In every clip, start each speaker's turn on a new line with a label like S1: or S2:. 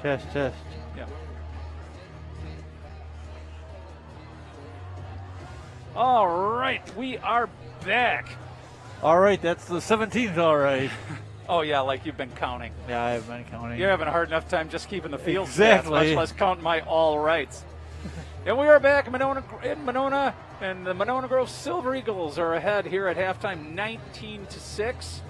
S1: Test.
S2: Yeah. All right, we are back.
S1: All right, that's the 17th, all right.
S2: Oh, yeah, like you've been counting.
S1: Yeah, I've been counting.
S2: You're having a hard enough time just keeping the field
S1: Exactly.
S2: stats, much less counting my all rights. And we are back in Monona, and the Monona Grove Silver Eagles are ahead here at halftime, 19-6.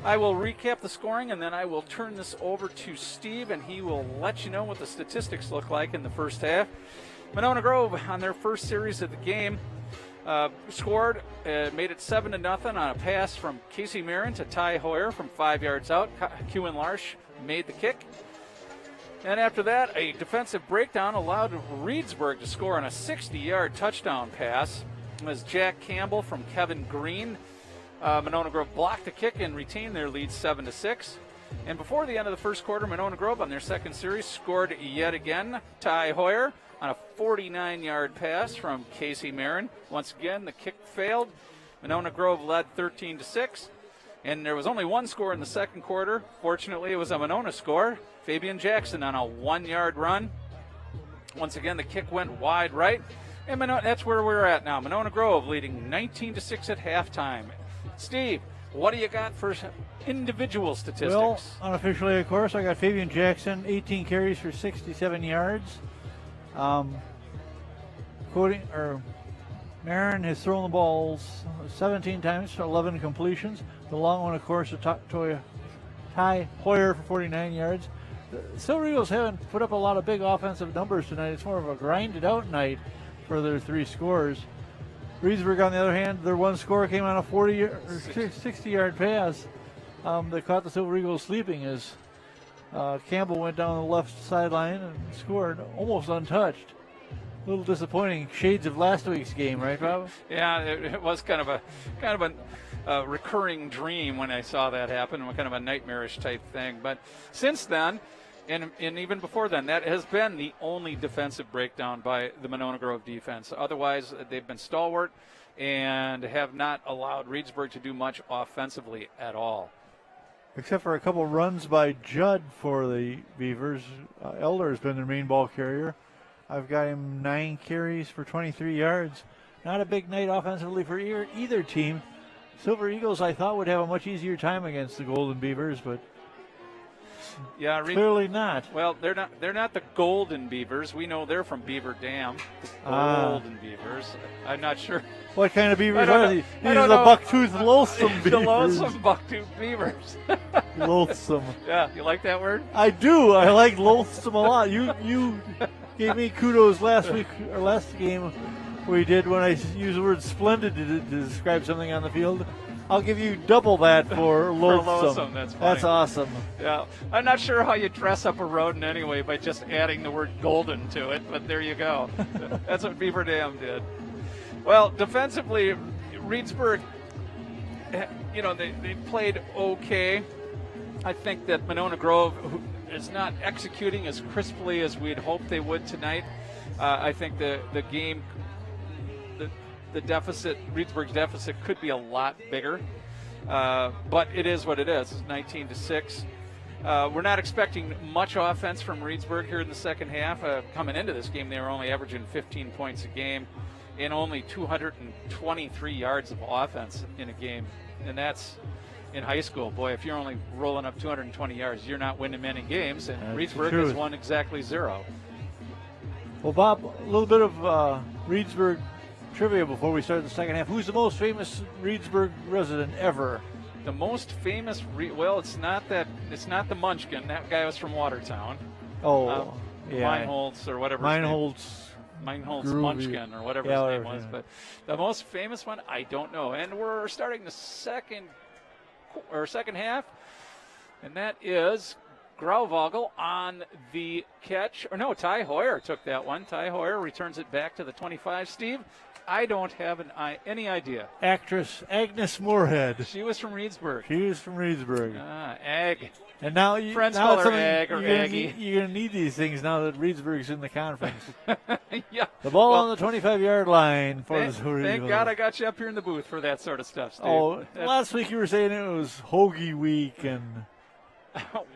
S2: I will recap the scoring, and then I will turn this over to Steve, and he will let you know what the statistics look like in the first half. Monona Grove, on their first series of the game, scored, made it 7-0 on a pass from Casey Marin to Ty Hoyer from 5 yards out. Kewen Larsch made the kick. And after that, a defensive breakdown allowed Reedsburg to score on a 60-yard touchdown pass. It was Jack Campbell from Kevin Green. Monona Grove blocked the kick and retained their lead 7-6. And before the end of the first quarter, Monona Grove on their second series scored yet again. Ty Hoyer on a 49-yard pass from Casey Marin. Once again, the kick failed. Monona Grove led 13-6. And there was only one score in the second quarter. Fortunately, it was a Monona score. Fabian Jackson on a 1-yard run. Once again, the kick went wide right. And that's where we're at now. Monona Grove leading 19-6 at halftime. Steve, what do you got for individual statistics?
S1: Well, unofficially, of course, I got Fabian Jackson, 18 carries for 67 yards. Marin has thrown the balls 17 times for 11 completions. The long one, of course, to Ty Hoyer for 49 yards. The Silver Eagles haven't put up a lot of big offensive numbers tonight. It's more of a grinded-out night for their three scores. Reedsburg, on the other hand, their one score came on a 60-yard pass. They caught the Silver Eagles sleeping as Campbell went down the left sideline and scored almost untouched. A little disappointing. Shades of last week's game, right, Rob?
S2: Yeah, it was kind of a recurring dream when I saw that happen, kind of a nightmarish type thing. But since then, and even before then, that has been the only defensive breakdown by the Monona Grove defense. Otherwise, they've been stalwart and have not allowed Reedsburg to do much offensively at all.
S1: Except for a couple runs by Judd for the Beavers. Elder has been their main ball carrier. I've got him 9 carries for 23 yards. Not a big night offensively for either team. Silver Eagles, I thought, would have a much easier time against the Golden Beavers, but
S2: yeah,
S1: clearly not.
S2: Well, they're not the Golden Beavers. We know they're from Beaver Dam. The Golden Beavers. I'm not sure.
S1: What kind of beavers are these? These are the buck-toothed, loathsome beavers.
S2: The loathsome buck-toothed beavers.
S1: Loathsome.
S2: Yeah, you like that word?
S1: I do. I like loathsome a lot. You gave me kudos last week or last game we did when I used the word splendid to describe something on the field. I'll give you double that for loathsome.
S2: For loathsome, that's funny.
S1: That's awesome.
S2: Yeah, I'm not sure how you dress up a rodent anyway by just adding the word golden to it, but there you go. That's what Beaver Dam did. Well, defensively, Reedsburg, they played okay. I think that Monona Grove is not executing as crisply as we'd hoped they would tonight. I think the game, the deficit, Reedsburg's deficit could be a lot bigger. But it is what it is. It's 19-6. We're not expecting much offense from Reedsburg here in the second half. Coming into this game, they were only averaging 15 points a game and only 223 yards of offense in a game. And that's in high school. Boy, if you're only rolling up 220 yards, you're not winning many games. And Reedsburg has won exactly 0.
S1: Well, Bob, a little bit of Reedsburg trivia before we start the second half. Who's the most famous Reedsburg resident ever?
S2: The most famous, it's not the Munchkin. That guy was from Watertown.
S1: Oh, yeah.
S2: Meinholz or whatever. Meinholz Munchkin or whatever his name was. But the most famous one, I don't know. And we're starting the second half, and that is Grauvogel on the catch. Or no, Ty Hoyer took that one. Ty Hoyer returns it back to the 25. Steve, I don't have any idea.
S1: Actress Agnes Moorhead.
S2: She was from Reedsburg.
S1: Ag. And now
S2: friends call her Ag or Aggie.
S1: You're going to need these things now that Reedsburg's in the conference.
S2: Yeah.
S1: The ball on the 25-yard line for the Silver Eagles.
S2: Thank God I got you up here in the booth for that sort of stuff, Steve.
S1: Oh, last week you were saying it was Hoagie Week and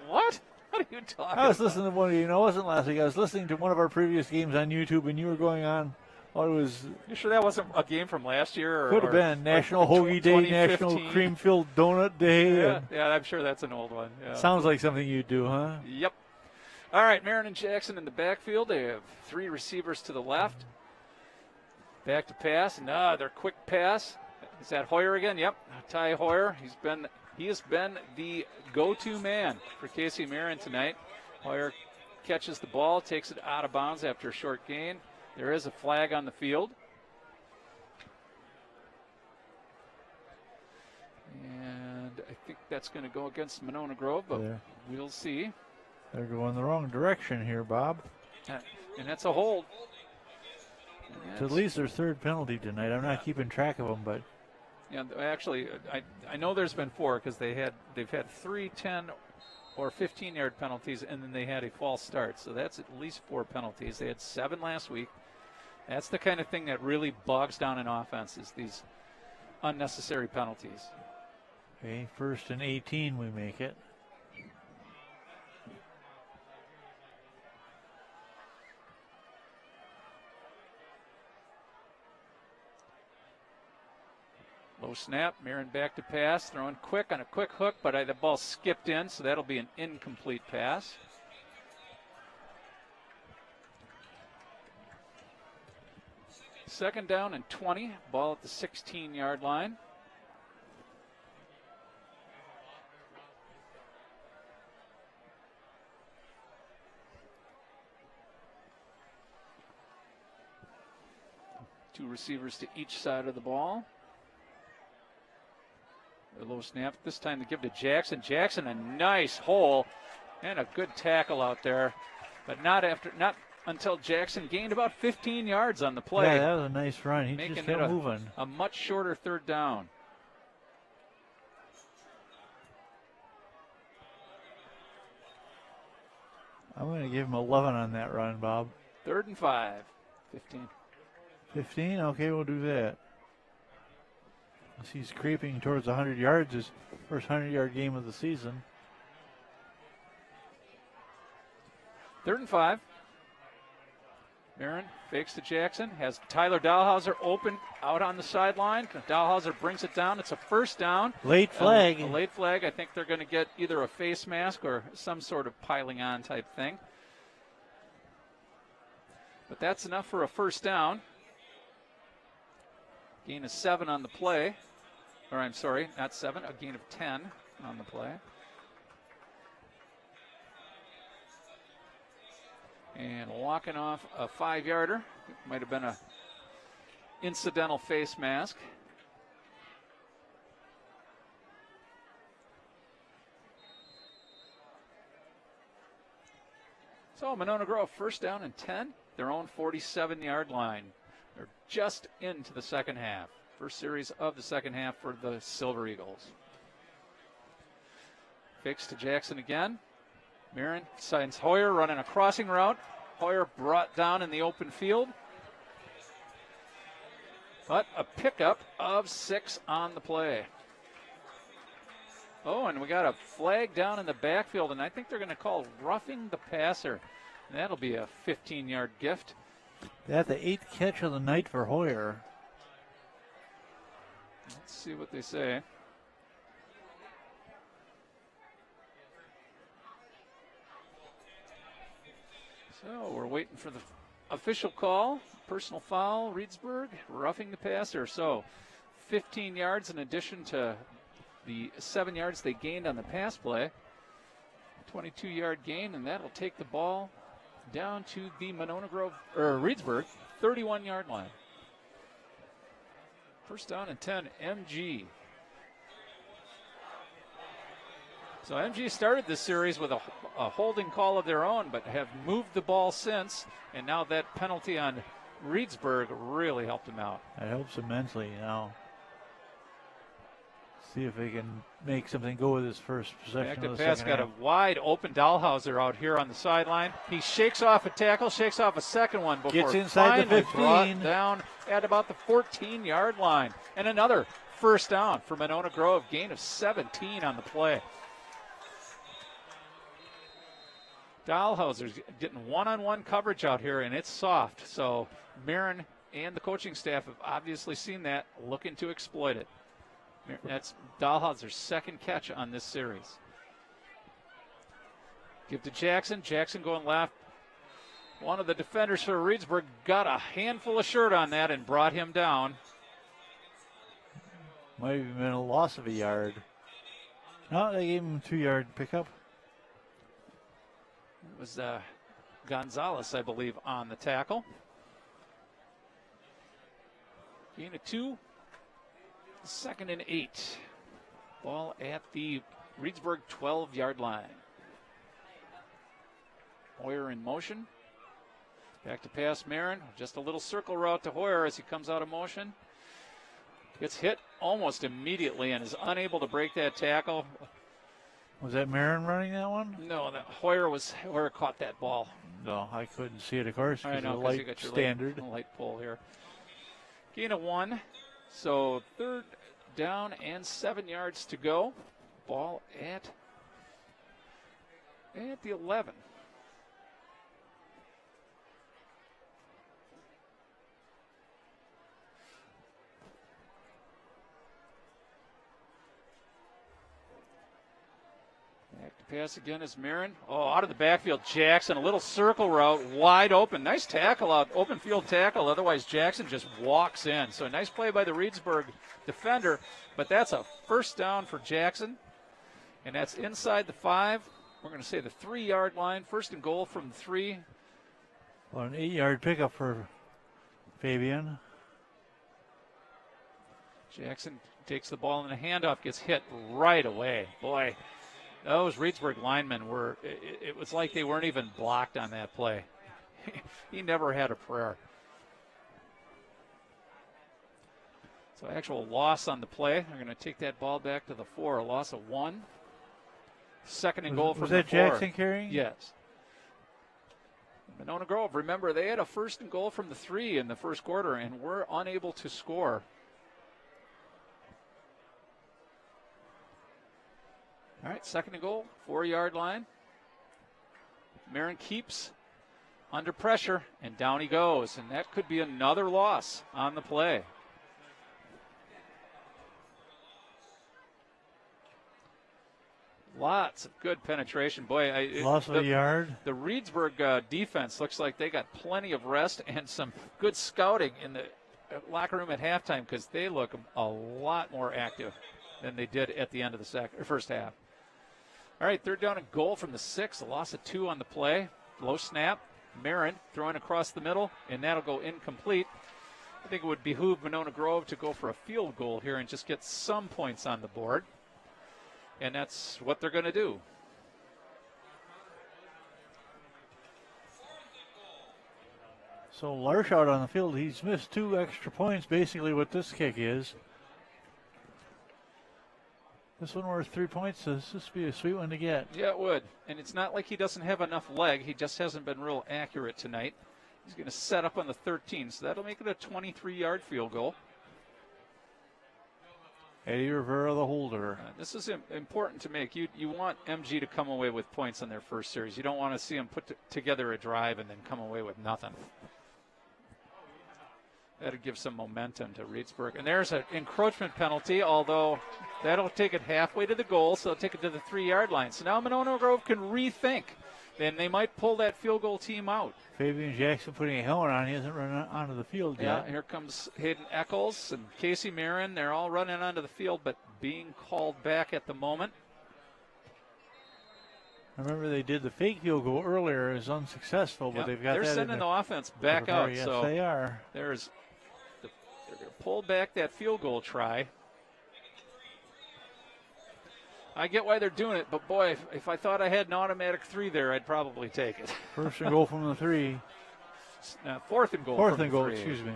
S2: what? What are you talking
S1: I was
S2: about?
S1: listening to one of you. No, it wasn't last week. I was listening to one of our previous games on YouTube, and you were going on. Oh, it was.
S2: You sure that wasn't a game from last year?
S1: Could have been National Hoagie Day, National Cream-Filled Donut Day.
S2: Yeah, I'm sure that's an old one. Yeah.
S1: Sounds like something you do, huh?
S2: Yep. All right, Marin and Jackson in the backfield. They have 3 receivers to the left. Back to pass. Another quick pass. Is that Hoyer again? Yep. Ty Hoyer. He has been the go-to man for Casey Marin tonight. Hoyer catches the ball, takes it out of bounds after a short gain. There is a flag on the field. And I think that's going to go against Monona Grove, but we'll see.
S1: They're going the wrong direction here, Bob.
S2: And that's a hold.
S1: It's at least their 3rd penalty tonight. I'm not keeping track of them, but.
S2: Yeah, actually, I know there's been 4 because they've had 3 10 or 15-yard penalties, and then they had a false start. So that's at least 4 penalties. They had 7 last week. That's the kind of thing that really bogs down an offense, is these unnecessary penalties.
S1: Okay, 1st and 18 we make it.
S2: Low snap, Marin back to pass, throwing quick on a quick hook, but the ball skipped in, so that'll be an incomplete pass. Second down and 20, ball at the 16-yard line. Two receivers to each side of the ball. A low snap. This time to give to Jackson. Jackson, a nice hole and a good tackle out there, but not until Jackson gained about 15 yards on the play.
S1: Yeah, that was a nice run. He
S2: making
S1: just kept moving.
S2: A much shorter 3rd down.
S1: I'm going to give him 11 on that run, Bob.
S2: 3rd and 5. 15.
S1: 15? Okay, we'll do that. He's creeping towards 100 yards, his first 100-yard game of the season.
S2: 3rd and 5. Marin fakes to Jackson, has Tyler Dahlhauser open out on the sideline. Dahlhauser brings it down. It's a 1st down.
S1: Late flag.
S2: A late flag. I think they're going to get either a face mask or some sort of piling on type thing. But that's enough for a 1st down. Gain of 7 on the play. Or I'm sorry, not 7, a gain of 10 on the play. And walking off a 5-yarder. Might have been a incidental face mask. So Monona Grove 1st down and 10, their own 47-yard line. They're just into the second half. First series of the second half for the Silver Eagles. Fakes to Jackson again. Marin signs Hoyer running a crossing route. Hoyer brought down in the open field. But a pickup of 6 on the play. Oh, and we got a flag down in the backfield, and I think they're going to call roughing the passer. And that'll be a 15-yard gift.
S1: That's the 8th catch of the night for Hoyer.
S2: Let's see what they say. So we're waiting for the official call. Personal foul, Reedsburg, roughing the passer. So 15 yards in addition to the 7 yards they gained on the pass play. 22-yard gain, and that'll take the ball down to the Monona Grove, or Reedsburg, 31-yard line. 1st down and 10, MG. So MG started this series with a holding call of their own, but have moved the ball since, and now that penalty on Reedsburg really helped him out.
S1: That helps immensely now. See if they can make something go with his first possession.
S2: Back
S1: of
S2: to
S1: the
S2: pass,
S1: second
S2: got
S1: half.
S2: a wide open Dahlhauser out here on the sideline. He shakes off a tackle, shakes off a second one before
S1: Gets inside the
S2: finally
S1: 15.
S2: brought down at about the 14-yard line. And another 1st down for Monona Grove, gain of 17 on the play. Dahlhauser's getting one-on-one coverage out here, and it's soft. So Marin and the coaching staff have obviously seen that, looking to exploit it. That's Dahlhauser's second catch on this series. Give to Jackson. Jackson going left. One of the defenders for Reedsburg got a handful of shirt on that and brought him down.
S1: Might have been a loss of a yard. No, they gave him a 2-yard pickup.
S2: It was Gonzalez, I believe, on the tackle. Gain of 2. 2nd and 8. Ball at the Reedsburg 12-yard line. Hoyer in motion. Back to pass Marin. Just a little circle route to Hoyer as he comes out of motion. Gets hit almost immediately and is unable to break that tackle.
S1: Was that Marin running that one?
S2: No, Hoyer caught that ball.
S1: No, I couldn't see it, of course,
S2: I
S1: because
S2: know,
S1: of the
S2: 'cause
S1: light
S2: you got your
S1: standard.
S2: light pole here. Gain of 1. So 3rd down and 7 yards to go. Ball at the 11. Back to pass again is Marin. Oh, out of the backfield, Jackson. A little circle route, wide open. Nice tackle out, open field tackle. Otherwise, Jackson just walks in. So a nice play by the Reedsburg defender. But that's a first down for Jackson. And that's inside the 5. We're going to say the 3-yard line. 1st and goal from the 3.
S1: Well, an 8-yard pickup for Fabian.
S2: Jackson takes the ball in the handoff, gets hit right away. Boy, those Reedsburg linemen were, it was like they weren't even blocked on that play. He never had a prayer. So actual loss on the play. They're going to take that ball back to the 4, a loss of 1. 2nd and goal from the 4.
S1: Was that Jackson carrying?
S2: Yes. Monona Grove, remember, they had a 1st and goal from the 3 in the first quarter and were unable to score. All right, 2nd and goal, 4-yard line. Marin keeps under pressure, and down he goes. And that could be another loss on the play. Lots of good penetration. Boy,
S1: loss of a yard.
S2: The Reedsburg defense looks like they got plenty of rest and some good scouting in the locker room at halftime, because they look a lot more active than they did at the end of the first half. All right, 3rd down and goal from the 6, a loss of 2 on the play. Low snap. Marin throwing across the middle, and that'll go incomplete. I think it would behoove Monona Grove to go for a field goal here and just get some points on the board. And that's what they're going to do.
S1: So Larsh out on the field. He's missed 2 extra points, basically what this kick is. This one worth 3 points. So this would be a sweet one to get.
S2: Yeah, it would. And it's not like he doesn't have enough leg. He just hasn't been real accurate tonight. He's going to set up on the 13, so that'll make it a 23-yard field goal.
S1: Eddie Rivera, the holder.
S2: This is important to make. You want MG to come away with points on their first series. You don't want to see them put together a drive and then come away with nothing. That'll give some momentum to Reedsburg. And there's an encroachment penalty, although that'll take it halfway to the goal, so they'll take it to the 3-yard line. So now Monona Grove can rethink. Then they might pull that field goal team out.
S1: Fabian Jackson putting a helmet on. He hasn't run onto the field yet.
S2: Yeah, here comes Hayden Eccles and Casey Marin. They're all running onto the field, but being called back at the moment.
S1: I remember they did the fake field goal earlier. It was unsuccessful, but they've got
S2: they're
S1: that
S2: sending the offense back out.
S1: Yes,
S2: so
S1: they are.
S2: They're going to pull back that field goal try. I get why they're doing it, but boy, if I thought I had an automatic 3 there, I'd probably take it.
S1: 1st and goal from the 3.
S2: 4th and goal.
S1: 4th and goal, excuse me.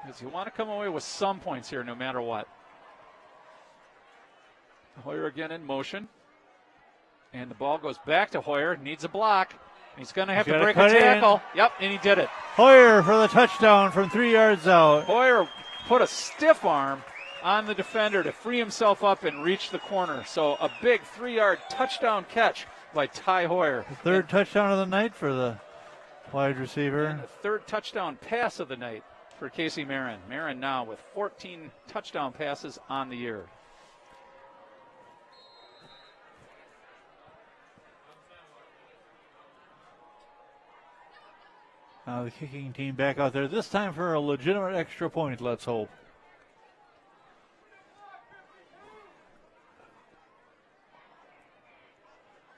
S2: Because you want to come away with some points here no matter what. Hoyer again in motion. And the ball goes back to Hoyer. Needs a block. He's going to have to break a tackle. Yep, and he did it.
S1: Hoyer for the touchdown from 3 yards out.
S2: Hoyer put a stiff arm on the defender to free himself up and reach the corner. So a big 3-yard touchdown catch. by Ty Hoyer.
S1: The third touchdown of the night for the wide receiver.
S2: And the third touchdown pass of the night for Casey Marin. Marin now with 14 touchdown passes on the year.
S1: Now the kicking team back out there, this time for a legitimate extra point, let's hope.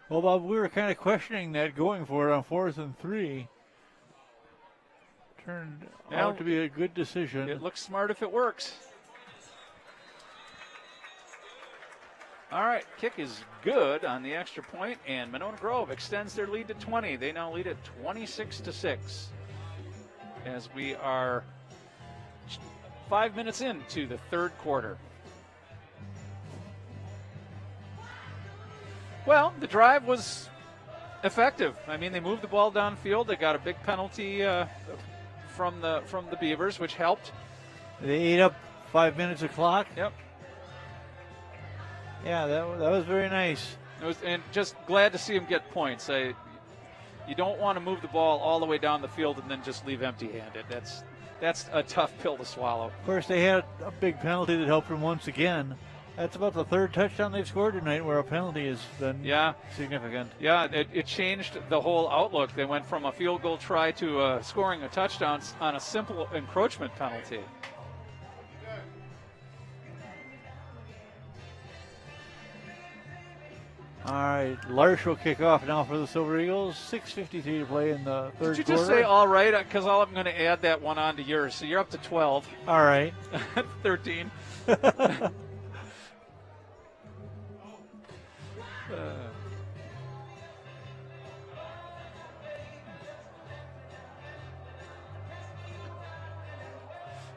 S1: Well, Bob, we were kind of questioning that going for it on 4th and 3. Turned out to be a good decision.
S2: It looks smart if it works. All right, kick is good on the extra point, and Monona Grove extends their lead to 20. They now lead at 26-6 as we are 5 minutes into the third quarter. Well, the drive was effective. I mean, they moved the ball downfield. They got a big penalty from the Beavers, which helped.
S1: They ate up 5 minutes of clock.
S2: Yep.
S1: Yeah, that was very nice.
S2: And just glad to see him get points. You don't want to move the ball all the way down the field and then just leave empty-handed. That's a tough pill to swallow.
S1: Of course, they had a big penalty that helped them once again. That's about the third touchdown they've scored tonight where a penalty has been significant.
S2: Yeah, it changed the whole outlook. They went from a field goal try to scoring a touchdown on a simple encroachment penalty.
S1: All right, Larsh will kick off now for the Silver Eagles. 6:53 to play in the third quarter.
S2: Did you just say all right? Because I'm going to add that one on to yours. So you're up to 12.
S1: All right.
S2: 13.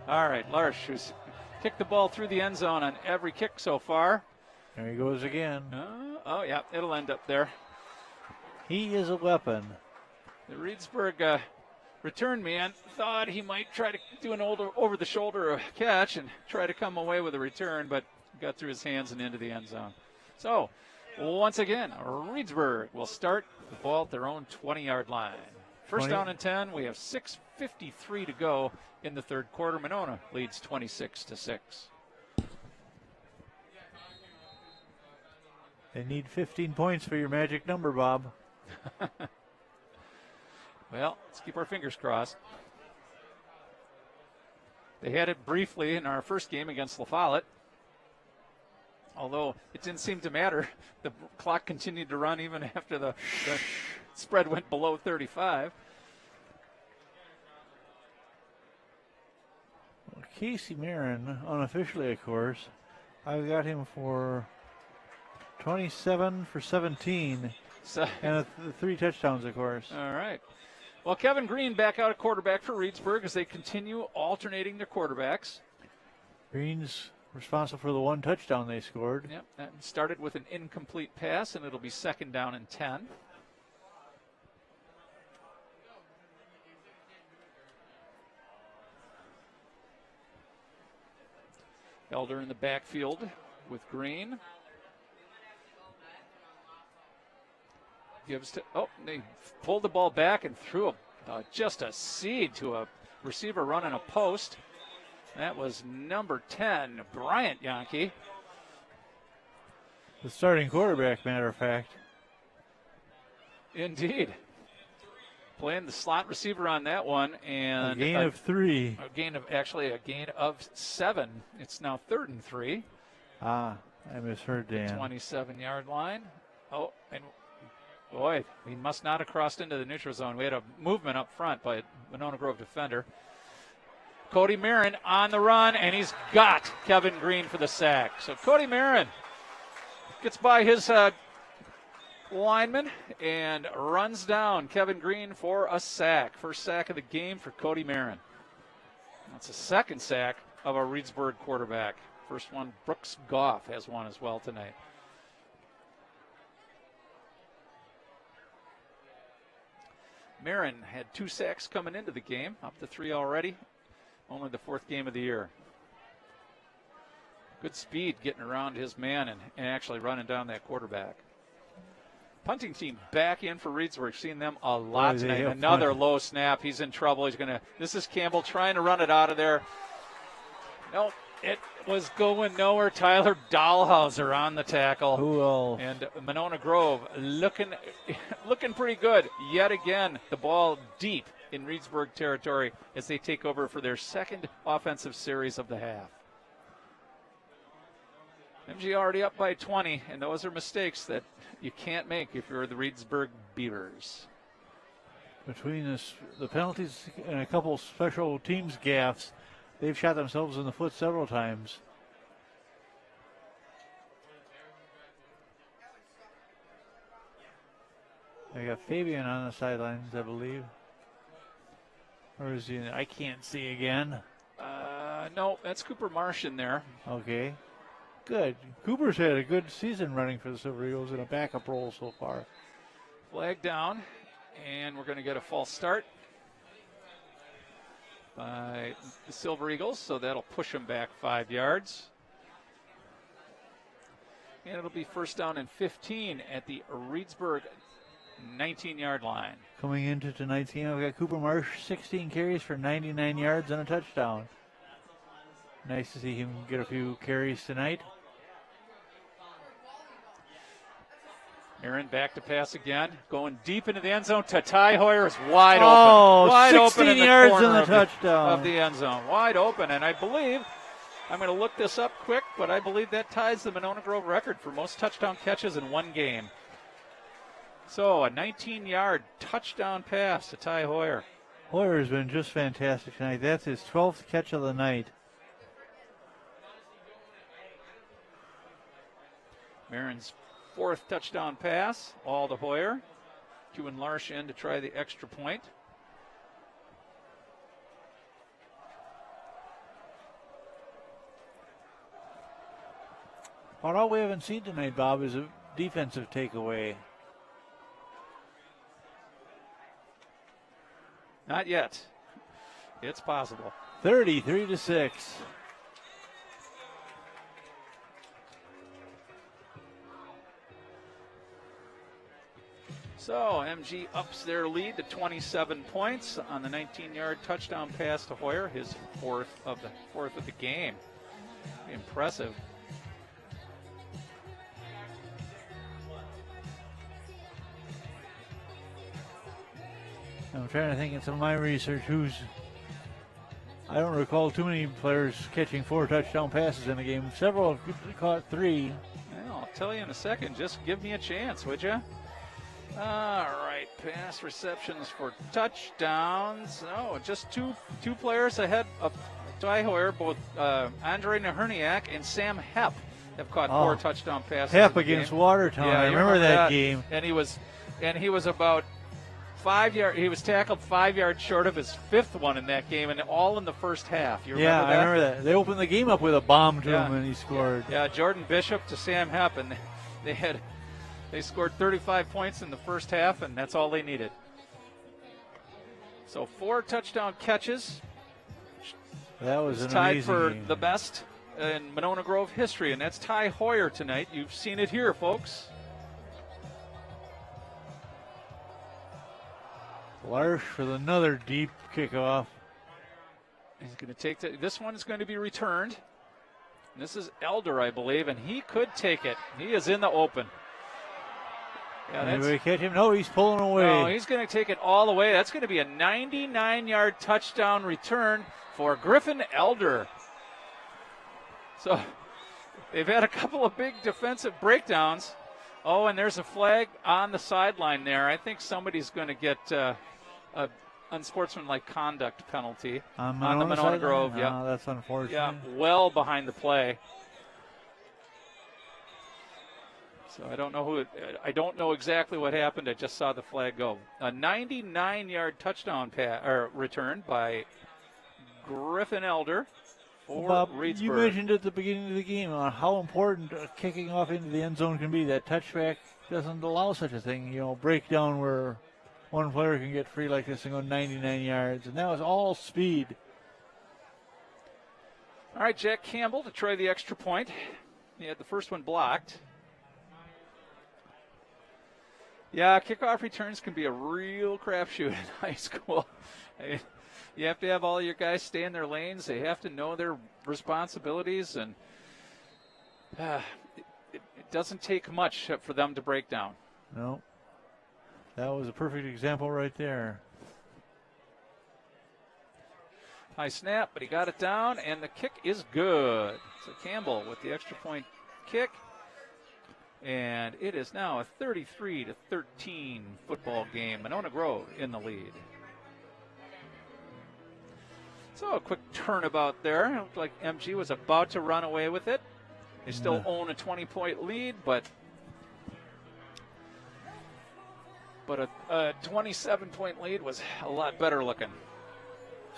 S2: All right, Larsh, who's kicked the ball through the end zone on every kick so far.
S1: There he goes again.
S2: Oh, yeah, it'll end up there.
S1: He is a weapon.
S2: The Reedsburg return man thought he might try to do an over-the-shoulder catch and try to come away with a return, but got through his hands and into the end zone. So, once again, Reedsburg will start the ball at their own 20-yard line. First down and 10. We have 6:53 to go in the third quarter. Monona leads 26-6.
S1: They need 15 points for your magic number, Bob.
S2: Well, let's keep our fingers crossed. They had it briefly in our first game against La Follette. Although it didn't seem to matter. The clock continued to run even after the spread went below 35.
S1: Well, Casey Marin, unofficially, of course, I've got him for 27 for 17. And 3 touchdowns, of course.
S2: All right. Well, Kevin Green back out at quarterback for Reedsburg as they continue alternating their quarterbacks.
S1: Green's responsible for the 1 touchdown they scored.
S2: Yep, that started with an incomplete pass, and it'll be second down and 10. Elder in the backfield with Green. Gives to, they pulled the ball back and threw just a seed to a receiver running a post. That was number 10, Bryant Yankee.
S1: The starting quarterback, matter of fact.
S2: Indeed. Playing the slot receiver on that one. And
S1: a gain of 3.
S2: A gain of 7. It's now 3rd and 3.
S1: I misheard Dan.
S2: 27-yard line. Oh, and boy, he must not have crossed into the neutral zone. We had a movement up front by a Monona Grove defender. Cody Marin on the run, and he's got Kevin Green for the sack. So Cody Marin gets by his lineman and runs down Kevin Green for a sack. First sack of the game for Cody Marin. That's a second sack of a Reedsburg quarterback. First one, Brooks Goff has one as well tonight. Marin had 2 sacks coming into the game, up to 3 already. Only the 4th game of the year. Good speed getting around his man and actually running down that quarterback. punting team back in for Reedsburg. Seen them a lot
S1: Boy,
S2: tonight. Another low snap. He's in trouble. This is Campbell trying to run it out of there. Nope, it was going nowhere. Tyler Dahlhauser on the tackle.
S1: Who else?
S2: And Monona Grove looking pretty good. Yet again, the ball deep in Reedsburg territory as they take over for their second offensive series of the half. MG already up by 20, and those are mistakes that you can't make if you're the Reedsburg Beavers.
S1: Between the penalties and a couple special teams gaffes, they've shot themselves in the foot several times. They got Fabian on the sidelines, I believe. Or is he? I can't see again.
S2: No, that's Cooper Marsh in there.
S1: Okay. Good. Cooper's had a good season running for the Silver Eagles in a backup role so far.
S2: Flag down, and we're going to get a false start by the Silver Eagles, so that'll push them back 5 yards. And it'll be first down and 15 at the Reedsburg 19-yard line.
S1: Coming into tonight's game, we've got Cooper Marsh, 16 carries for 99 yards and a touchdown. Nice to see him get a few carries tonight.
S2: Aaron back to pass again, going deep into the end zone. Ty Hoyer is wide open.
S1: Wide
S2: 16
S1: open in the
S2: yards
S1: corner
S2: in the
S1: touchdown
S2: of the end zone. Wide open, and I believe, I'm going to look this up quick, but I believe that ties the Monona Grove record for most touchdown catches in one game. So a 19-yard touchdown pass to Ty Hoyer.
S1: Hoyer has been just fantastic tonight. That's his 12th catch of the night.
S2: Marin's fourth touchdown pass, all to Hoyer. Kewin Larsh in to try the extra point.
S1: But all we haven't seen tonight, Bob, is a defensive takeaway.
S2: Not yet. It's possible.
S1: 33-6.
S2: So MG ups their lead to 27 points on the 19-yard touchdown pass to Hoyer, his fourth of the game. Impressive.
S1: I'm trying to think in some of my research I don't recall too many players catching 4 touchdown passes in a game. Several caught 3.
S2: Well, I'll tell you in a second. Just give me a chance, would you? All right, pass receptions for touchdowns. Oh, just two players ahead of Ty Hoyer. Both Andre Naherniak and Sam Hepp have caught 4 touchdown passes.
S1: Hepp against Watertown.
S2: Yeah,
S1: I remember that game.
S2: And he was about 5 yards. He was tackled 5 yards short of his 5th one in that game, and all in the first half. You remember that?
S1: I remember that. They opened the game up with a bomb to him, and he scored.
S2: Yeah, Jordan Bishop to Sam Hepp, and they scored 35 points in the first half, and that's all they needed. So 4 touchdown catches.
S1: That was an
S2: tied
S1: amazing
S2: for
S1: game.
S2: the best in Monona Grove history, and that's Ty Hoyer tonight. You've seen it here, folks.
S1: Larsh with another deep kickoff.
S2: He's going to take this one is going to be returned. And this is Elder, I believe, and he could take it. He is in the open. Yeah,
S1: Anybody catch him? No, he's pulling away.
S2: No, he's going to take it all the way. That's going to be a 99-yard touchdown return for Griffin Elder. So they've had a couple of big defensive breakdowns. Oh, and there's a flag on the sideline there. I think somebody's going to get a unsportsmanlike conduct penalty on the Monona Grove.
S1: Yeah, that's unfortunate.
S2: Yeah, well behind the play. So I don't know I don't know exactly what happened. I just saw the flag go. A 99-yard touchdown return by Griffin Elder for
S1: Bob,
S2: Reedsburg.
S1: you mentioned at the beginning of the game how important kicking off into the end zone can be. That touchback doesn't allow such a thing. Breakdown where one player can get free like this and go 99 yards, and that was all speed.
S2: All right, Jack Campbell to try the extra point. He had the first one blocked. Yeah, kickoff returns can be a real crapshoot in high school. You have to have all your guys stay in their lanes. They have to know their responsibilities, and it doesn't take much for them to break down.
S1: No. That was a perfect example right there.
S2: High snap, but he got it down, and the kick is good. So Campbell with the extra point kick. And it is now a 33-13 football game. Monona Grove in the lead. So a quick turnabout there. It looked like MG was about to run away with it. They still own a 20-point lead, but a 27-point lead was a lot better looking.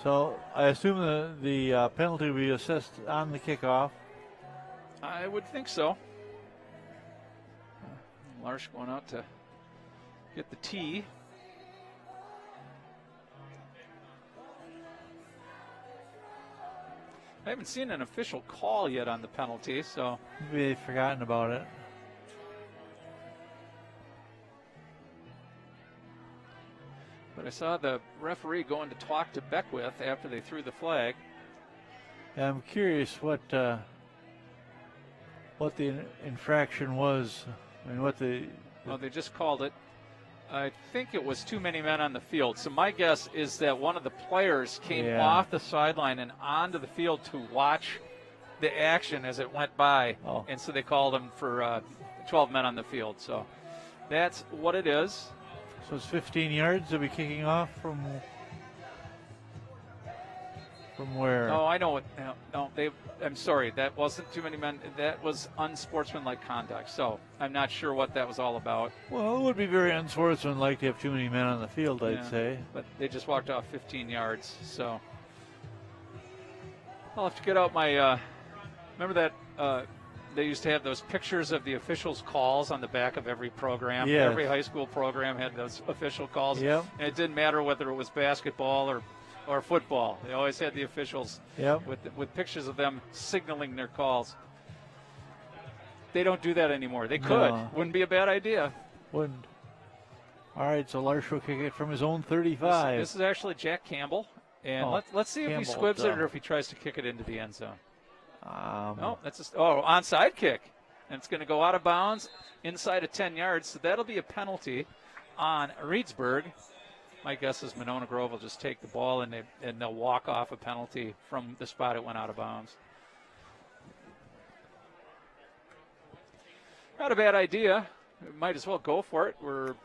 S1: So I assume the penalty will be assessed on the kickoff.
S2: I would think so. Larsh going out to get the tee. I haven't seen an official call yet on the penalty, so
S1: Maybe they've forgotten about it.
S2: but I saw the referee going to talk to Beckwith after they threw the flag.
S1: I'm curious what the infraction was. I mean, what
S2: Well, they just called it. I think it was too many men on the field. So my guess is that one of the players came off the sideline and onto the field to watch the action as it went by.
S1: Oh.
S2: And so they called him for 12 men on the field. So that's what it is.
S1: So it's 15 yards. They'll be kicking off from where?
S2: Oh, I know what. No, I'm sorry. That wasn't too many men. That was unsportsmanlike conduct. So I'm not sure what that was all about.
S1: Well, it would be very unsportsmanlike to have too many men on the field, I'd say.
S2: But they just walked off 15 yards. So I'll have to get out my. Remember that they used to have those pictures of the officials' calls on the back of every program.
S1: Yes.
S2: Every high school program had those official calls.
S1: Yep.
S2: And it didn't matter whether it was basketball or football. They always had the officials with pictures of them signaling their calls. They don't do that anymore. They could.
S1: No.
S2: Wouldn't be a bad idea.
S1: Wouldn't. All right, so Larsh will kick it from his own 35.
S2: This is actually Jack Campbell. And let's see if he
S1: Campbell,
S2: squibs it or if he tries to kick it into the end zone.
S1: No,
S2: that's onside kick. And it's going to go out of bounds inside of 10 yards. So that'll be a penalty on Reedsburg. My guess is Monona Grove will just take the ball and they'll walk off a penalty from the spot it went out of bounds. Not a bad idea. We might as well go for it. We're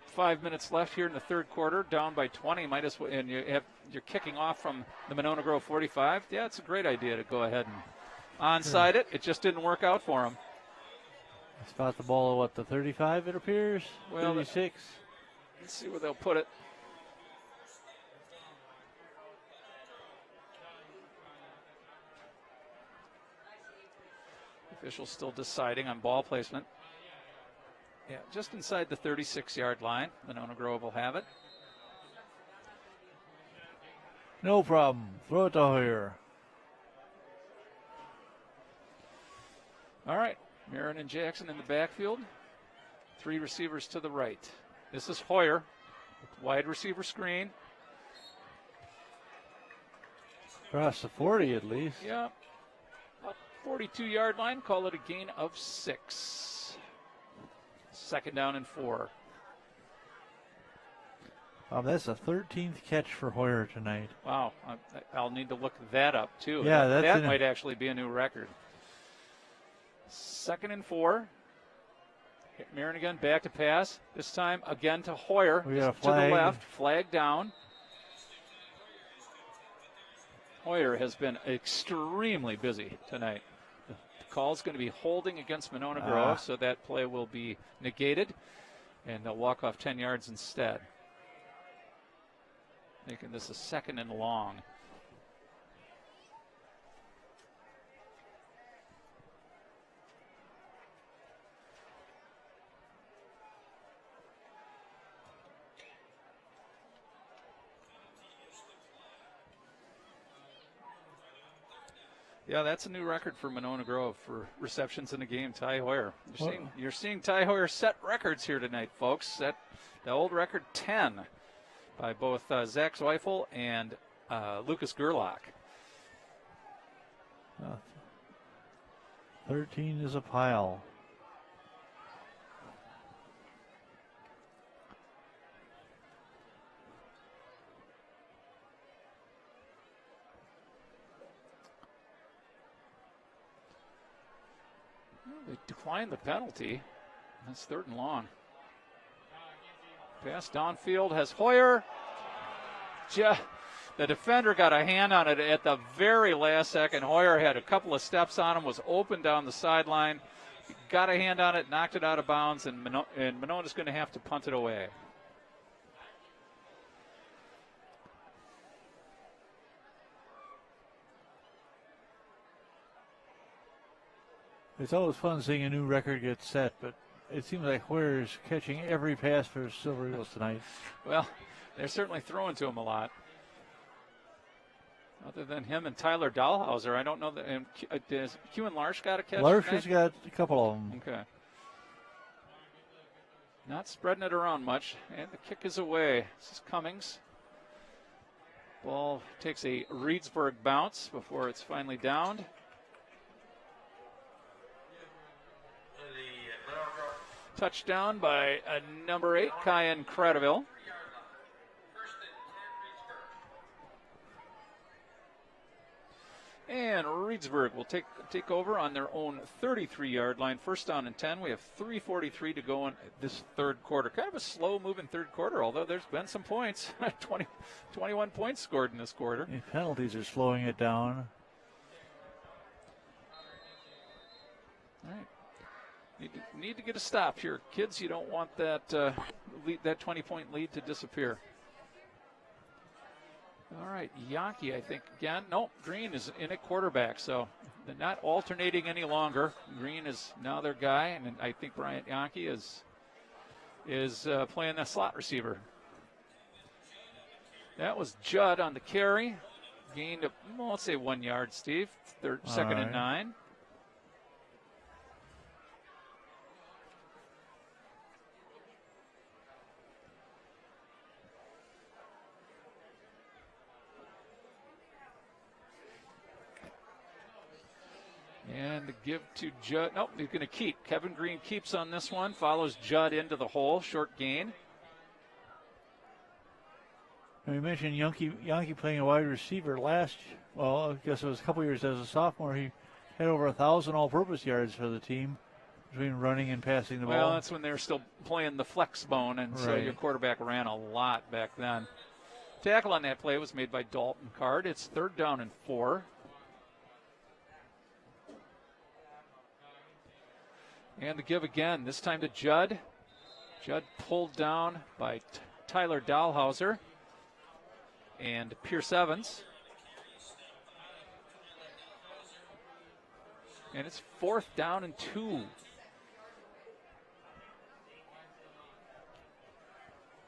S2: 5 minutes left here in the third quarter, down by 20. Might as well, and you're kicking off from the Monona Grove 45. Yeah, it's a great idea to go ahead and onside it. It just didn't work out for him.
S1: Spot the ball at the 35, it appears.
S2: Well,
S1: 36.
S2: Let's see where they'll put it. Officials still deciding on ball placement. Yeah, just inside the 36-yard line. Monona Grove will have it.
S1: No problem. Throw it to Hoyer.
S2: All right, Marin and Jackson in the backfield. Three receivers to the right. This is Hoyer, wide receiver screen.
S1: Across the 40 at least.
S2: Yeah, 42-yard line. Call it a gain of 6. Second down and 4.
S1: That's the 13th catch for Hoyer tonight.
S2: Wow, I'll need to look that up too.
S1: Yeah,
S2: that might actually be a new record. Second and 4. Marin again, back to pass. This time again to Hoyer.
S1: We got a
S2: to
S1: flag.
S2: the left, flag down. Hoyer has been extremely busy tonight. The call's going to be holding against Monona Grove, so that play will be negated, and they'll walk off 10 yards instead. Making this a second and long. Yeah, that's a new record for Monona Grove for receptions in a game. Ty Hoyer. You're seeing Ty Hoyer set records here tonight, folks. Set the old record 10 by both Zach Zweifel and Lucas Gerlach.
S1: 13 is a pile.
S2: They declined the penalty. That's 3rd and long. Pass downfield has Hoyer. The defender got a hand on it at the very last second. Hoyer had a couple of steps on him, was open down the sideline. Got a hand on it, knocked it out of bounds, and Monona's going to have to punt it away.
S1: It's always fun seeing a new record get set, but it seems like Hoyer's catching every pass for Silver Eagles tonight.
S2: Well, they're certainly throwing to him a lot. Other than him and Tyler Dahlhauser, I don't know that. And does Kewen Larsch got a catch?
S1: Larsch has got a couple of them.
S2: Okay. Not spreading it around much, and the kick is away. This is Cummings. Ball takes a Reedsburg bounce before it's finally downed. Touchdown by number 8, Kyan Cradaville. And Reedsburg will take over on their own 33-yard line. 1st down and 10. We have 3:43 to go in this 3rd quarter. Kind of a slow-moving 3rd quarter, although there's been some points. 21 points scored in this quarter.
S1: The penalties are slowing it down.
S2: All right. Need to get a stop here. Kids, you don't want that that 20-point lead to disappear. All right, Yankee, I think, again. Nope, Green is in at quarterback, so they're not alternating any longer. Green is now their guy, and I think Bryant Yankee is playing the slot receiver. That was Judd on the carry. Gained, let's say 1 yard, Steve. 2nd and 9. And the give to Judd. Nope, he's going to keep. Kevin Green keeps on this one. Follows Judd into the hole. Short gain.
S1: And we mentioned Yankee playing a wide receiver I guess it was a couple years as a sophomore. He had over 1,000 all-purpose yards for the team between running and passing the ball.
S2: Well, that's when they were still playing the flex bone, and so your quarterback ran a lot back then. Tackle on that play was made by Dalton Card. It's 3rd down and 4. And the give again, this time to Judd. Judd pulled down by Tyler Dahlhauser and Pierce Evans. And it's 4th down and 2.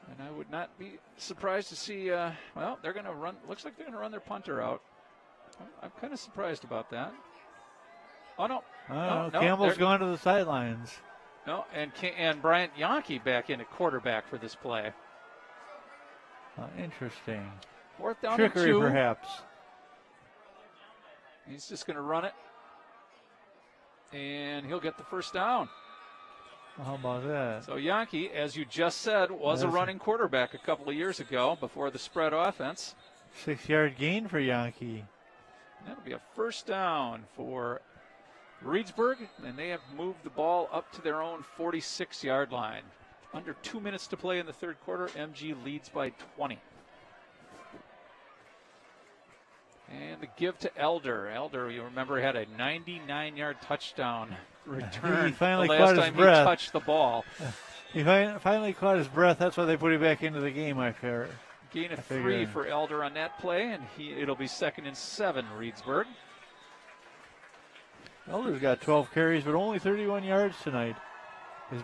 S2: And I would not be surprised to see, they're going to run, looks like they're going to run their punter out. I'm kind of surprised about that. Oh, no.
S1: Campbell's gone to the sidelines.
S2: No, and Bryant Yankee back in at quarterback for this play.
S1: Interesting.
S2: 4th down
S1: Trickery,
S2: and 2.
S1: perhaps.
S2: He's just going to run it. And he'll get the 1st down.
S1: Well, how about that?
S2: So Yankee, as you just said, was a running quarterback a couple of years ago before the spread offense.
S1: 6-yard gain for Yankee.
S2: That'll be a 1st down for Reedsburg, and they have moved the ball up to their own 46-yard line. Under 2 minutes to play in the 3rd quarter. MG leads by 20. And the give to Elder. Elder, you remember, had a 99-yard touchdown return
S1: he finally
S2: the
S1: caught
S2: last
S1: his
S2: time
S1: breath.
S2: he touched the ball.
S1: He finally caught his breath. That's why they put him back into the game, I fear.
S2: Gain of 3 for Elder on that play, and it'll be 2nd and 7, Reedsburg.
S1: Elder's got 12 carries, but only 31 yards tonight. His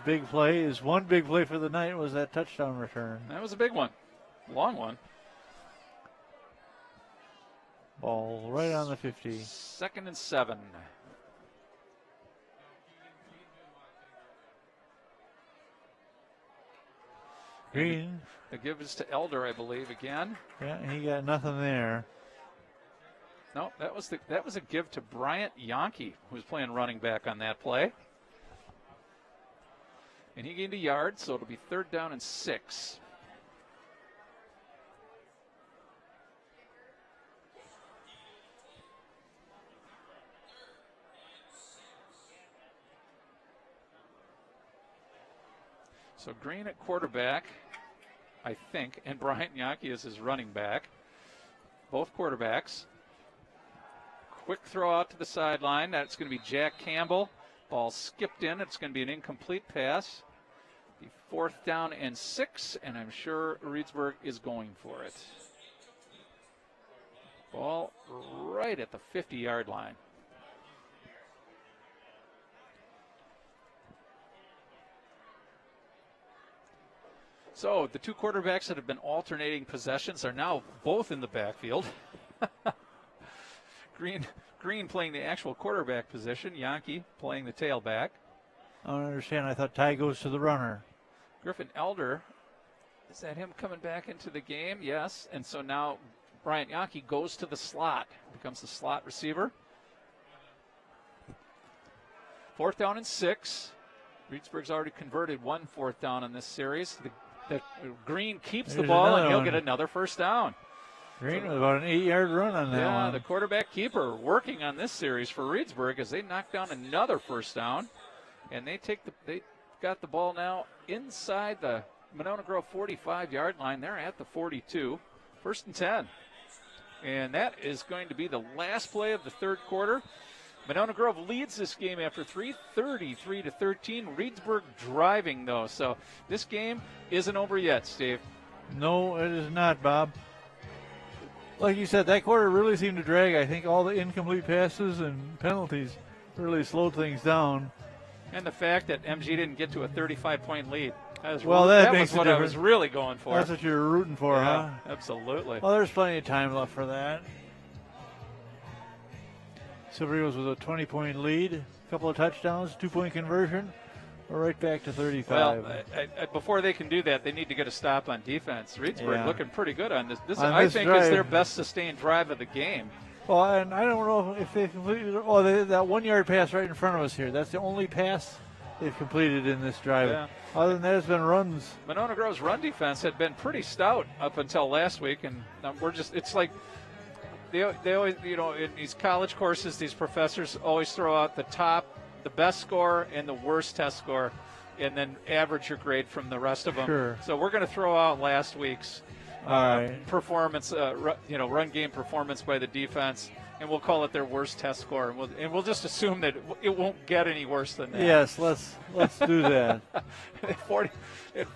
S1: one big play for the night was that touchdown return.
S2: That was a big one. Long one.
S1: Ball right on the 50.
S2: 2nd and 7.
S1: Green.
S2: The give is to Elder, I believe, again.
S1: Yeah, he got nothing there.
S2: No, that was a give to Bryant Yonke, who was playing running back on that play. And he gained a yard, so it'll be 3rd down and 6. So Green at quarterback, I think, and Bryant Yonke is his running back. Both quarterbacks. Quick throw out to the sideline. That's going to be Jack Campbell. Ball skipped in. It's going to be an incomplete pass. Be 4th down and 6, and I'm sure Reedsburg is going for it. Ball right at the 50-yard line. So the two quarterbacks that have been alternating possessions are now both in the backfield. Green playing the actual quarterback position. Yonke playing the tailback.
S1: I don't understand. I thought Ty goes to the runner.
S2: Griffin Elder, is that him coming back into the game? Yes. And so now Bryant Yonke goes to the slot, becomes the slot receiver. 4th down and 6. Reedsburg's already converted 1 4th down in this series. The Green keeps the ball, and he'll get another 1st down.
S1: Green with about an 8-yard run on that one.
S2: Yeah, the quarterback keeper working on this series for Reedsburg as they knock down another 1st down. And they got the ball now inside the Monona Grove 45-yard line. They're at the 42. 1st and 10. And that is going to be the last play of the 3rd quarter. Monona Grove leads this game after 33-13. Reedsburg driving, though. So this game isn't over yet, Steve.
S1: No, it is not, Bob. Like you said, that quarter really seemed to drag. I think all the incomplete passes and penalties really slowed things down.
S2: And the fact that MG didn't get to a 35-point lead.
S1: That
S2: was
S1: makes
S2: what I was really going for.
S1: That's what you were rooting for, huh?
S2: Absolutely.
S1: Well, there's plenty of time left for that. Silver Eagles with a 20-point lead, a couple of touchdowns, 2-point conversion. We're right back to 35.
S2: Well, before they can do that, they need to get a stop on defense. Reedsburg looking pretty good on this. I think
S1: drive
S2: is their best sustained drive of the game.
S1: Well, and I don't know if they completed. Oh, that 1-yard pass right in front of us here. That's the only pass they've completed in this drive. Yeah. Other than that, it's been runs.
S2: Monona Grove's run defense had been pretty stout up until last week, and it's like they always, in these college courses, these professors always throw out the best score and the worst test score, and then average your grade from the rest of them.
S1: Sure.
S2: So we're going to throw out last week's performance, run game performance by the defense, and we'll call it their worst test score, and we'll just assume that it won't get any worse than that.
S1: Yes, let's do that.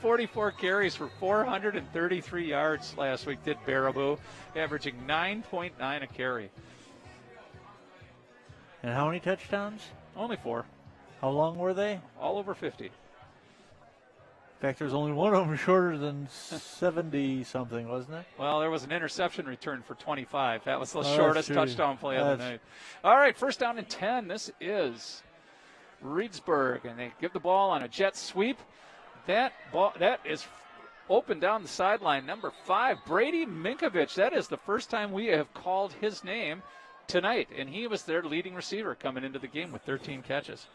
S2: 44 carries for 433 yards last week did Baraboo, averaging 9.9 a carry.
S1: And how many touchdowns?
S2: Only 4.
S1: How long were they?
S2: All over 50.
S1: In fact, there's only one of them shorter than 70-something, wasn't it?
S2: Well, there was an interception return for 25. That was the shortest touchdown play of the night. All right, 1st down and 10. This is Reedsburg, and they give the ball on a jet sweep. That is open down the sideline. Number 5, Brady Minkovich. That is the first time we have called his name tonight, and he was their leading receiver coming into the game with 13 catches.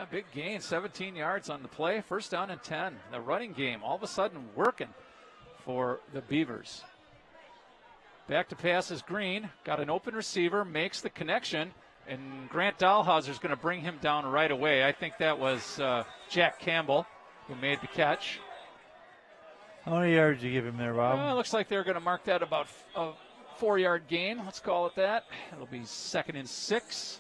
S2: Big gain, 17 yards on the play. 1st down and 10. The running game all of a sudden working for the Beavers. Back to pass is Green. Got an open receiver, makes the connection, and Grant Dahlhauser's going to bring him down right away. I think that was Jack Campbell who made the catch.
S1: How many yards did you give him there, Bob?
S2: Well, it looks like they're going to mark that about a 4-yard gain. Let's call it that. It'll be 2nd and 6.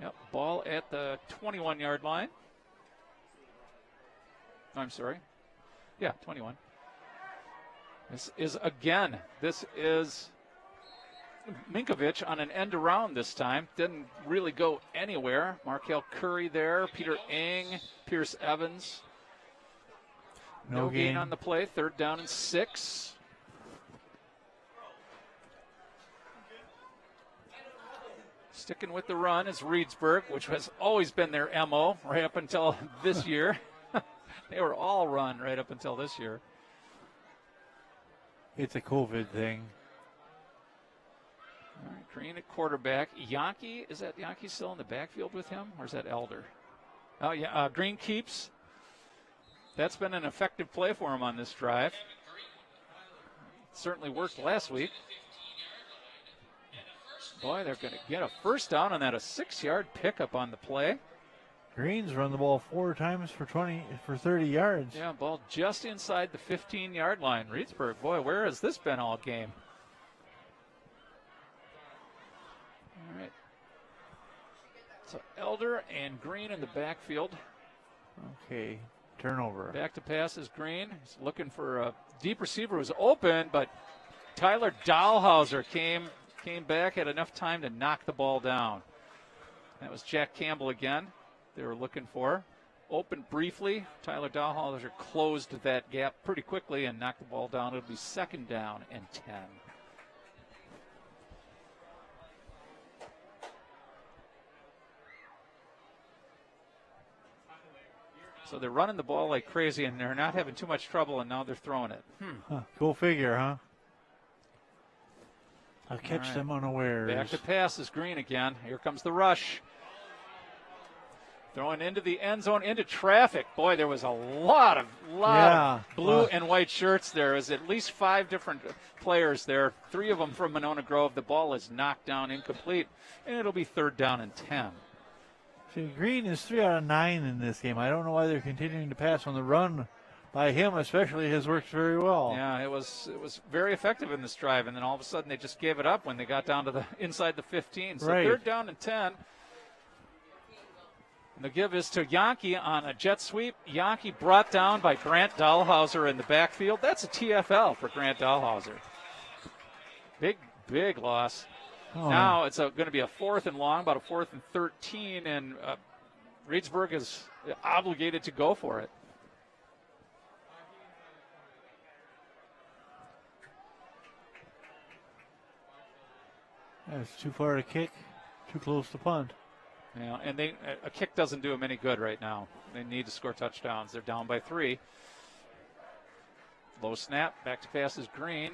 S2: Yep, ball at the 21-yard line. I'm sorry. Yeah, 21. This is Minkovich on an end around this time. Didn't really go anywhere. Markel Curry there. Peter Eng. Pierce Evans. No gain on the play. 3rd down and 6. Sticking with the run is Reedsburg, which has always been their MO right up until this year. They were all run right up until this year.
S1: It's a COVID thing.
S2: All right, Green at quarterback. Yankee, is that Yankee still in the backfield with him, or is that Elder? Oh, yeah, Green keeps. That's been an effective play for him on this drive. Certainly worked last week. Boy, they're going to get a 1st down on that, a 6-yard pickup on the play.
S1: Green's run the ball 4 times for 30 yards.
S2: Yeah, ball just inside the 15-yard line. Reedsburg, boy, where has this been all game? All right. So Elder and Green in the backfield.
S1: Okay, turnover.
S2: Back to pass is Green. He's looking for a deep receiver who's open, but Tyler Dahlhauser came back, had enough time to knock the ball down. That was Jack Campbell again. They were looking for. Open briefly. Tyler Dahlhauser closed that gap pretty quickly and knocked the ball down. It'll be 2nd down and 10. So they're running the ball like crazy, and they're not having too much trouble, and now they're throwing it.
S1: Go figure, huh? I'll catch them unawares.
S2: Back to pass is Green again. Here comes the rush. Throwing into the end zone, into traffic. Boy, there was a lot of blue and white shirts there. There was at least 5 different players there, 3 of them from Monona Grove. The ball is knocked down incomplete, and it'll be 3rd down and 10.
S1: See, Green is 3 out of 9 in this game. I don't know why they're continuing to pass on the run by him, especially, has worked very well.
S2: Yeah, it was very effective in this drive, and then all of a sudden they just gave it up when they got down to the inside the 15. So 3rd down and 10. And the give is to Yankee on a jet sweep. Yankee brought down by Grant Dahlhauser in the backfield. That's a TFL for Grant Dahlhauser. Big loss. Oh. Now it's going to be a 4th and long, about a 4th and 13, and Reedsburg is obligated to go for it.
S1: That's too far to kick, too close to punt.
S2: Yeah, and a kick doesn't do them any good right now. They need to score touchdowns. They're down by 3. Low snap, back to pass is Green.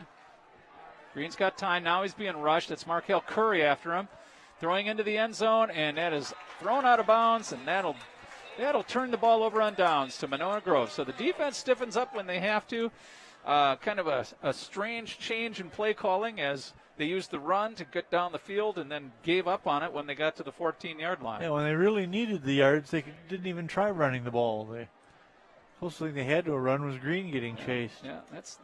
S2: Green's got time. Now he's being rushed. It's Markel Curry after him. Throwing into the end zone, and that is thrown out of bounds, and that'll turn the ball over on downs to Monona Grove. So the defense stiffens up when they have to. Kind of a strange change in play calling as they used the run to get down the field and then gave up on it when they got to the 14-yard line.
S1: Yeah, when they really needed the yards, they didn't even try running the ball. The closest thing they had to a run was Green getting chased.
S2: Yeah, that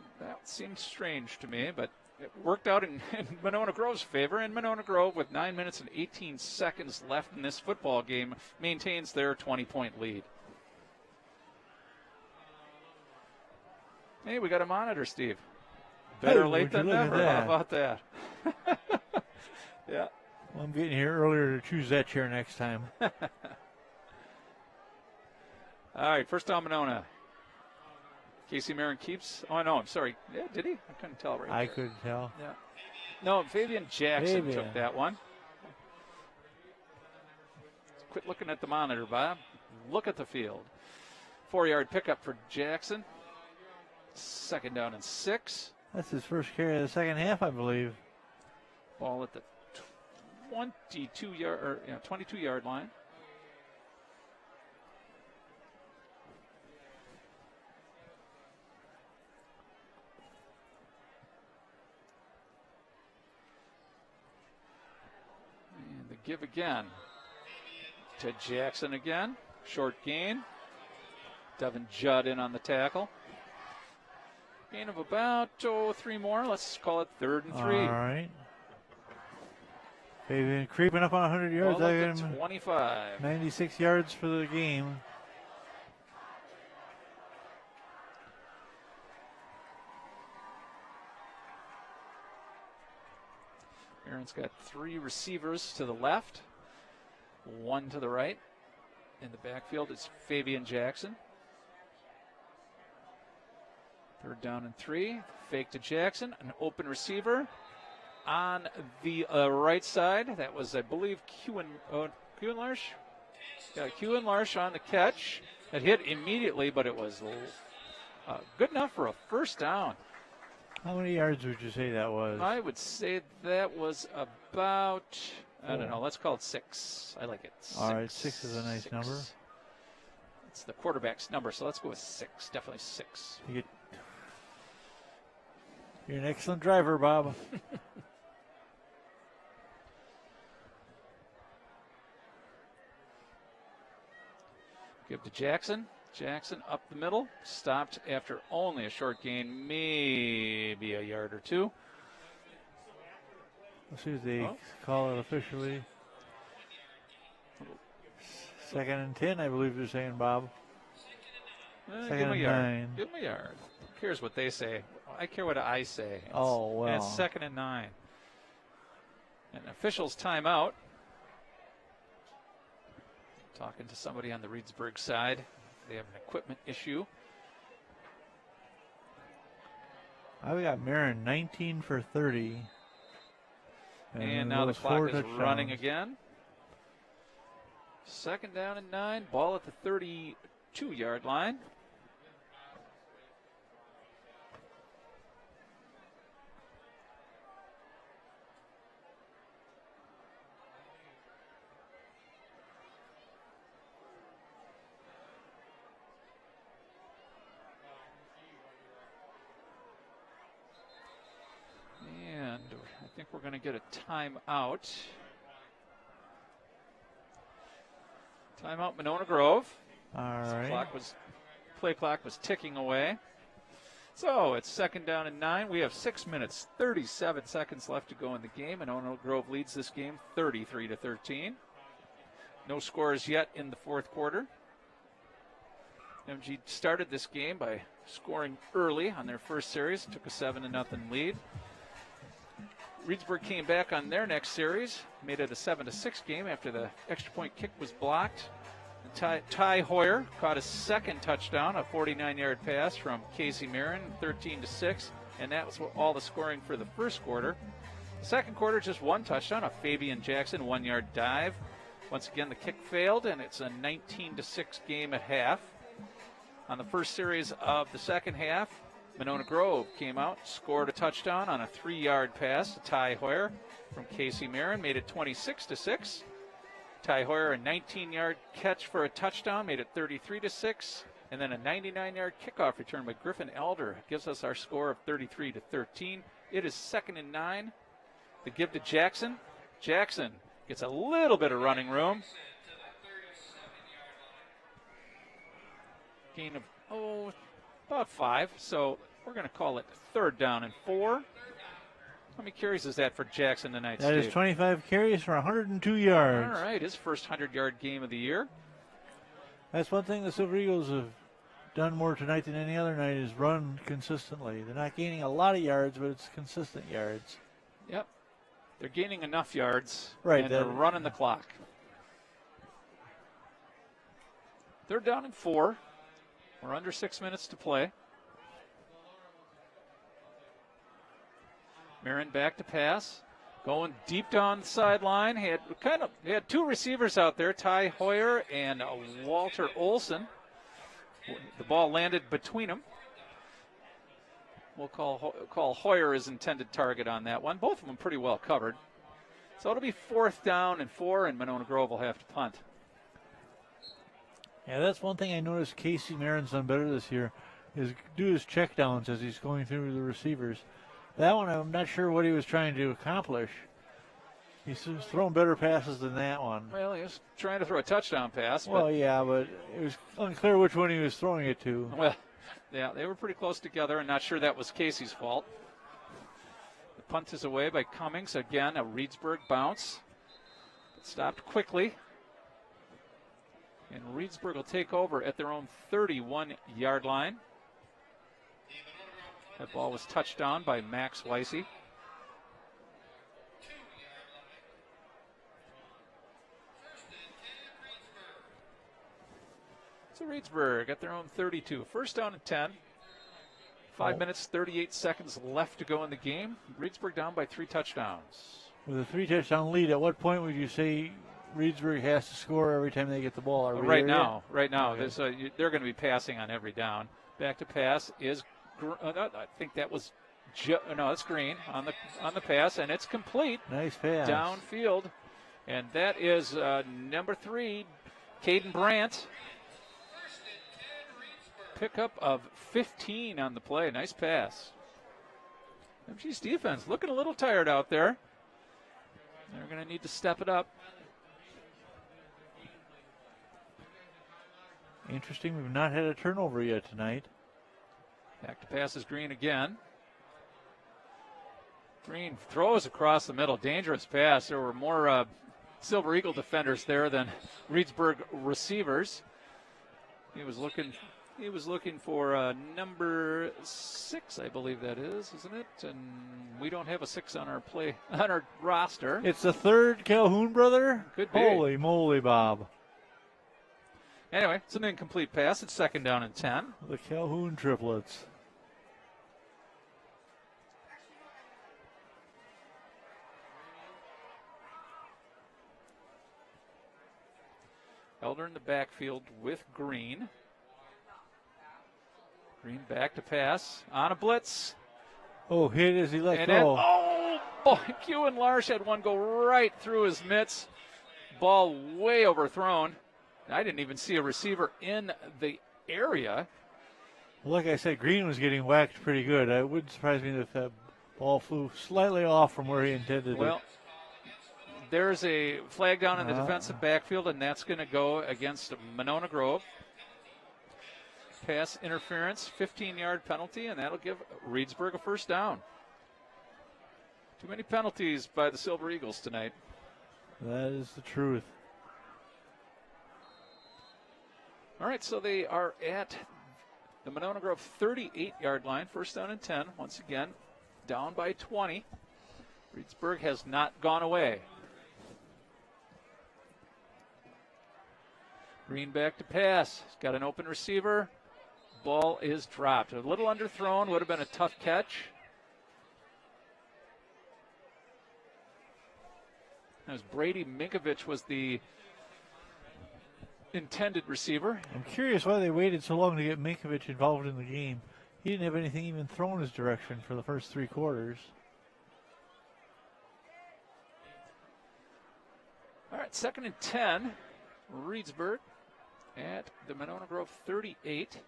S2: seems strange to me, but it worked out in Monona Grove's favor, and Monona Grove, with 9 minutes and 18 seconds left in this football game, maintains their 20-point lead. Hey, we got a monitor, Steve. Better late than never. How about that? Yeah.
S1: Well, I'm getting here earlier to choose that chair next time.
S2: All right, first down, Monona. Casey Marin keeps. Oh, no, I'm sorry. Yeah, did he? I couldn't tell right
S1: I
S2: there.
S1: couldn't tell.
S2: Yeah. No, Fabian Jackson took that one. Quit looking at the monitor, Bob. Look at the field. 4-yard pickup for Jackson. 2nd down and 6.
S1: That's his first carry of the second half, I believe.
S2: Ball at the 22-yard line. And the give again to Jackson again. Short gain. Devin Judd in on the tackle. Gain of about 3 more. Let's call it 3rd and 3.
S1: All right. They've been creeping up on 100 yards.
S2: Ball at the 25.
S1: 96 yards for the game.
S2: Aaron's got 3 receivers to the left, 1 to the right. In the backfield is Fabian Jackson. 3rd down and 3. Fake to Jackson. An open receiver on the right side. That was, I believe, Kewen Larsh. Yeah, Kewen Larsh on the catch. That hit immediately, but it was good enough for a 1st down.
S1: How many yards would you say that was?
S2: I would say that was about, I don't know, let's call it 6. I like it.
S1: All right, 6 is a nice number.
S2: It's the quarterback's number, so let's go with 6. Definitely 6.
S1: You're an excellent driver, Bob.
S2: Give to Jackson. Jackson up the middle. Stopped after only a short gain, maybe a yard or 2.
S1: Let's see if they call it officially. 2nd and 10, I believe they're saying, Bob.
S2: Give him a yard. Give him a yard. Who cares what they say? I care what I say.
S1: Well.
S2: And it's 2nd and 9. And officials timeout. Talking to somebody on the Reedsburg side. They have an equipment issue.
S1: We got Marin 19 for 30.
S2: And now the clock is running again. 2nd down and 9. Ball at the 32-yard line. I think we're going to get a timeout. Timeout, Monona Grove.
S1: All right.
S2: Play clock was ticking away. So it's 2nd down and 9. We have 6 minutes, 37 seconds left to go in the game. Monona Grove leads this game 33-13. No scores yet in the 4th quarter. MG started this game by scoring early on their first series. Took a 7-0 lead. Reedsburg came back on their next series, made it a 7-6 game after the extra point kick was blocked. Ty Hoyer caught his 2nd touchdown, a 49-yard pass from Casey Marin, 13-6, and that was all the scoring for the 1st quarter. The 2nd quarter, just 1 touchdown, a Fabian Jackson 1-yard dive. Once again, the kick failed, and it's a 19-6 game at half. On the first series of the 2nd half, Monona Grove came out, scored a touchdown on a 3-yard pass to Ty Hoyer from Casey Marin, made it 26-6. Ty Hoyer, a 19-yard catch for a touchdown, made it 33-6. And then a 99-yard kickoff return by Griffin Elder gives us our score of 33-13. It is 2nd and 9. The give to Jackson. Jackson gets a little bit of running room. Gain of, about 5. So we're going to call it 3rd down and 4. How many carries is that for Jackson tonight,
S1: That
S2: Steve?
S1: is 25 carries for 102 yards.
S2: All right, his first 100-yard game of the year.
S1: That's one thing the Silver Eagles have done more tonight than any other night is run consistently. They're not gaining a lot of yards, but it's consistent yards.
S2: Yep. They're gaining enough yards,
S1: right,
S2: and they're running the clock. 3rd down and 4. We're under 6 minutes to play. Marin back to pass. Going deep down the sideline. He had 2 receivers out there, Ty Hoyer and Walter Olson. The ball landed between them. We'll call Hoyer his intended target on that one. Both of them pretty well covered. So it'll be 4th down and 4, and Monona Grove will have to punt.
S1: Yeah, that's one thing I noticed Casey Marin's done better this year is do his checkdowns as he's going through the receivers. That one, I'm not sure what he was trying to accomplish. He's thrown better passes than that one.
S2: Well, he was trying to throw a touchdown pass.
S1: Well, yeah, but it was unclear which one he was throwing it to.
S2: Well, yeah, they were pretty close together, and not sure that was Casey's fault. The punt is away by Cummings. Again, a Reedsburg bounce. Stopped quickly. And Reedsburg will take over at their own 31-yard line. That ball was touched down by Max Weissy. So Reedsburg at their own 32. First down and 10. 5 minutes, 38 seconds left to go in the game. Reedsburg down by 3 touchdowns.
S1: With a 3-touchdown lead, at what point would you say Reedsburg has to score every time they get the ball?
S2: Right now,
S1: Okay.
S2: they're going to be passing on every down. Back to pass is, I think that was, it's Green on the pass, and it's complete.
S1: Nice pass.
S2: Downfield, and that is number 3, Caden Brandt. Pickup of 15 on the play. Nice pass. MG's defense looking a little tired out there. They're going to need to step it up.
S1: Interesting, we've not had a turnover yet tonight.
S2: Back to pass is Green again. Green throws across the middle. Dangerous pass. There were more Silver Eagle defenders there than Reedsburg receivers. He was looking for number 6, I believe that is, isn't it? And we don't have a 6 on our roster.
S1: It's the third Calhoun brother?
S2: Could be.
S1: Holy moly, Bob.
S2: Anyway, it's an incomplete pass. It's second down and 10.
S1: The Calhoun triplets.
S2: Elder in the backfield with Green. Green back to pass on a blitz.
S1: Oh, hit as he let go.
S2: Boy, Kewen Larsh had one go right through his mitts. Ball way overthrown. I didn't even see a receiver in the area.
S1: Like I said, Green was getting whacked pretty good. It wouldn't surprise me if that ball flew slightly off from where he intended
S2: Well,
S1: it.
S2: there's a flag down in the defensive backfield, and that's going to go against Monona Grove. Pass interference, 15-yard penalty, and that'll give Reedsburg a first down. Too many penalties by the Silver Eagles tonight.
S1: That is the truth.
S2: All right, so they are at the Monona Grove 38-yard line, first down and 10. Once again, down by 20. Reedsburg has not gone away. Green back to pass. He's got an open receiver. Ball is dropped. A little underthrown, would have been a tough catch. As Brady Minkovich was the intended receiver.
S1: I'm curious why they waited so long to get Minkovich involved in the game. He didn't have anything even thrown his direction for the first 3 quarters.
S2: All right, second and 10. Reedsburg at the Monona Grove 38.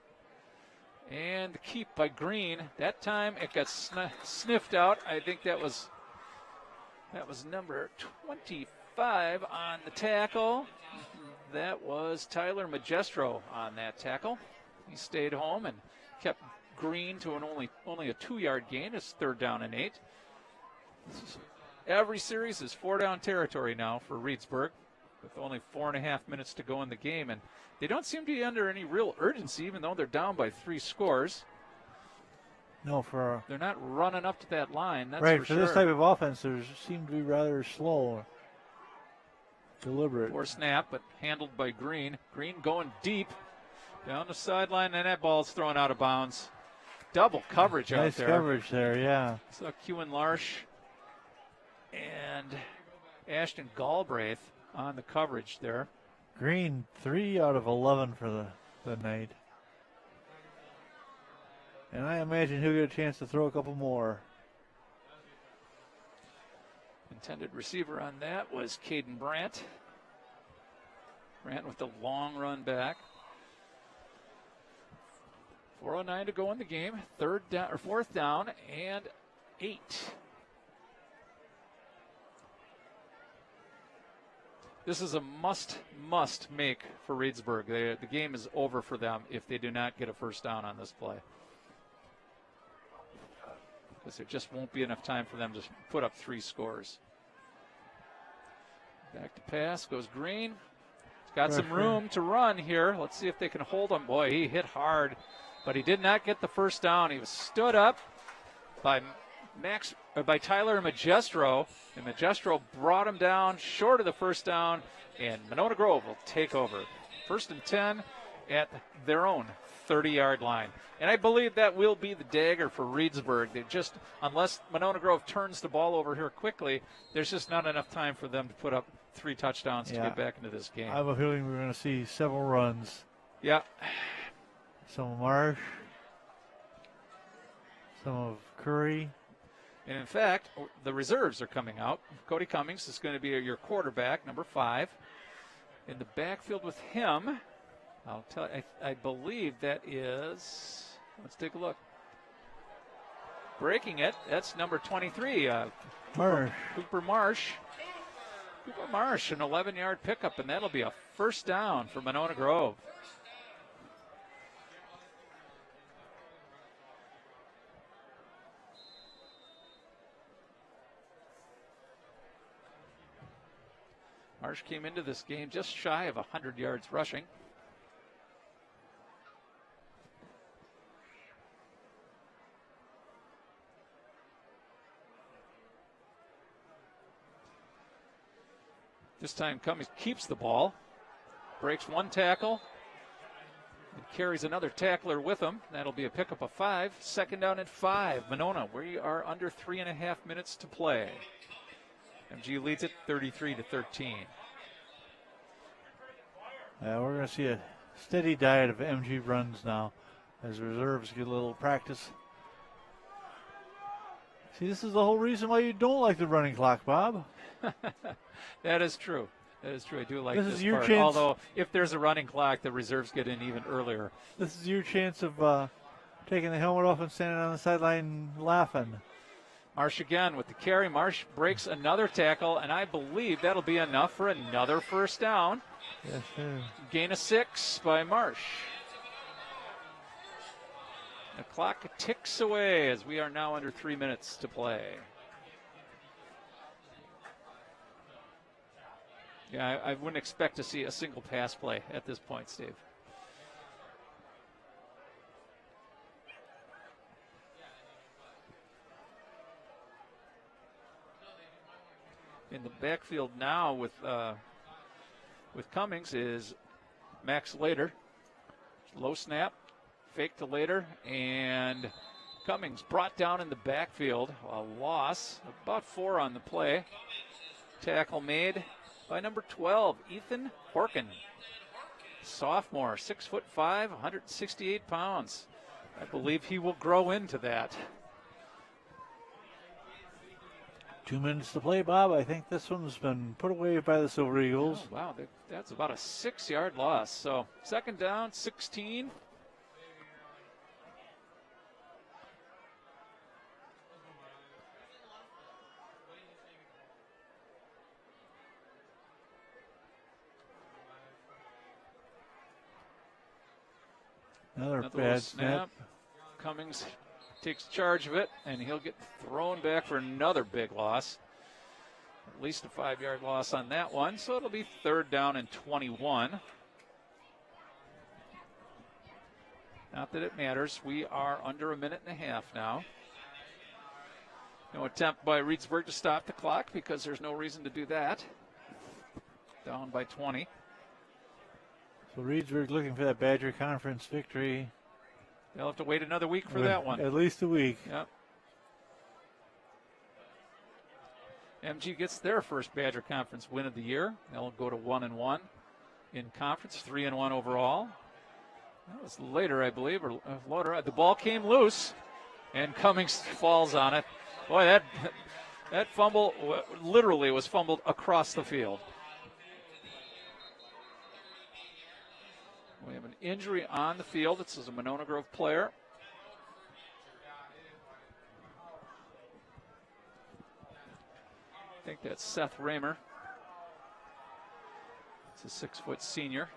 S2: And the keep by Green. That time it got sniffed out. I think that was number 25 on the tackle. That was Tyler Magestro on that tackle. He stayed home and kept Green to only a 2-yard gain. It's third down and 8. Every series is 4-down territory now for Reedsburg, with only 4.5 minutes to go in the game, and they don't seem to be under any real urgency, even though they're down by 3 scores.
S1: No,
S2: they're not running up to that line. That's
S1: right,
S2: for
S1: for
S2: sure.
S1: this type of offense, they seem to be rather slow, deliberate.
S2: Poor snap, but handled by Green. Green going deep down the sideline, and that ball's thrown out of bounds. Double coverage out there.
S1: Nice coverage there, yeah.
S2: So Kewen Larsh and Ashton Galbraith on the coverage there.
S1: Green, 3 out of 11 for the night. And I imagine he'll get a chance to throw a couple more.
S2: Intended receiver on that was Caden Brandt. Brandt with the long run back. 4:09 to go in the game. Fourth down and 8. This is a must make for Reedsburg. The game is over for them if they do not get a first down on this play. Because there just won't be enough time for them to put up 3 scores. Back to pass goes Green. He's got some room to run here. Let's see if they can hold him. Boy, he hit hard, but he did not get the first down. He was stood up by Tyler Magestro, and Magestro brought him down short of the first down, and Monona Grove will take over. First and 10 at their own 30-yard line. And I believe that will be the dagger for Reedsburg. They just, unless Monona Grove turns the ball over here quickly, there's just not enough time for them to put up 3 touchdowns to get back into this game.
S1: I have a feeling we're going to see several runs.
S2: Yeah.
S1: Some of Marsh, some of Curry.
S2: And in fact, the reserves are coming out. Cody Cummings is going to be your quarterback, number 5. In the backfield with him, I'll tell you, I believe that is, let's take a look. Breaking it, that's number 23,
S1: Marsh.
S2: Cooper Marsh. Cooper Marsh, an 11-yard pickup, and that'll be a first down for Monona Grove. Marsh came into this game just shy of 100 yards rushing. This time Cummings keeps the ball, breaks 1 tackle, and carries another tackler with him. That'll be a pickup of 5. Second down and 5. Monona, we are under 3.5 minutes to play. MG leads it 33-13.
S1: We're going to see a steady diet of MG runs now as reserves get a little practice. See, this is the whole reason why you don't like the running clock, Bob.
S2: That is true. That is true. I do like
S1: this
S2: this
S1: is your
S2: part.
S1: chance.
S2: Although, if there's a running clock, the reserves get in even earlier.
S1: This is your chance of taking the helmet off and standing on the sideline laughing.
S2: Marsh again with the carry. Marsh breaks another tackle, and I believe that'll be enough for another first down.
S1: Yes, sir.
S2: Gain of 6 by Marsh. The clock ticks away as we are now under 3 minutes to play. Yeah, I wouldn't expect to see a single pass play at this point, Steve. In the backfield now with Cummings is Max Later. Low snap, fake to Later, and Cummings brought down in the backfield. A loss, about 4 on the play. Tackle made by number 12, Ethan Horkin. Sophomore, 6'5", 168 pounds. I believe he will grow into that.
S1: 2 minutes to play, Bob. I think this one's been put away by the Silver Eagles.
S2: Oh, wow, that's about a 6-yard loss. So second down, 16.
S1: Another bad
S2: snap. Cummings takes charge of it, and he'll get thrown back for another big loss. At least a 5-yard loss on that one, so it'll be third down and 21. Not that it matters. We are under a minute and a half now. No attempt by Reedsburg to stop the clock because there's no reason to do that. Down by 20.
S1: So Reedsburg looking for that Badger Conference victory.
S2: They'll have to wait another week for that one.
S1: At least a week.
S2: Yep. MG gets their first Badger Conference win of the year. They'll go to 1-1 in conference, 3-1 overall. That was later, I believe, or later. The ball came loose, and Cummings falls on it. Boy, that fumble literally was fumbled across the field. We have an injury on the field. This is a Monona Grove player. I think that's Seth Raymer. It's a 6-foot senior.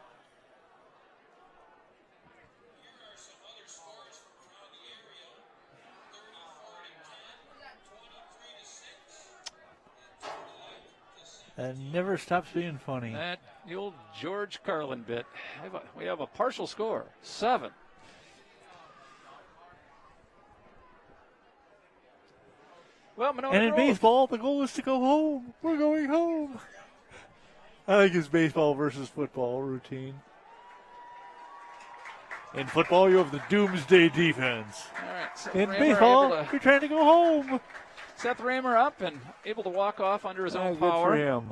S1: That never stops being funny.
S2: That the old George Carlin bit. We have a partial score, 7. Well, Monona
S1: and in
S2: Grove.
S1: baseball, the goal is to go home. We're going home. I like his baseball versus football routine. In football, you have the doomsday defense.
S2: All right. Seth
S1: In
S2: Raymer
S1: baseball, you're trying to go home.
S2: Seth Raymer up and able to walk off under his own power.
S1: Good for him.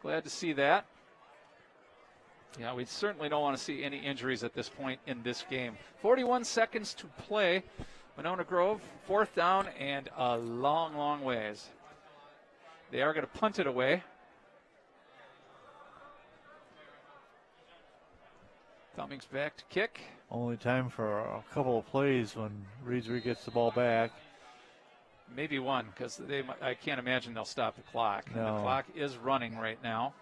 S2: Glad to see that. Yeah, we certainly don't want to see any injuries at this point in this game. 41 seconds to play. Monona Grove, 4th down and a long, long ways. They are going to punt it away. Cummings back to kick.
S1: Only time for a couple of plays when Reedsburg gets the ball back.
S2: Maybe one, because I can't imagine they'll stop the clock.
S1: No.
S2: The clock is running right now,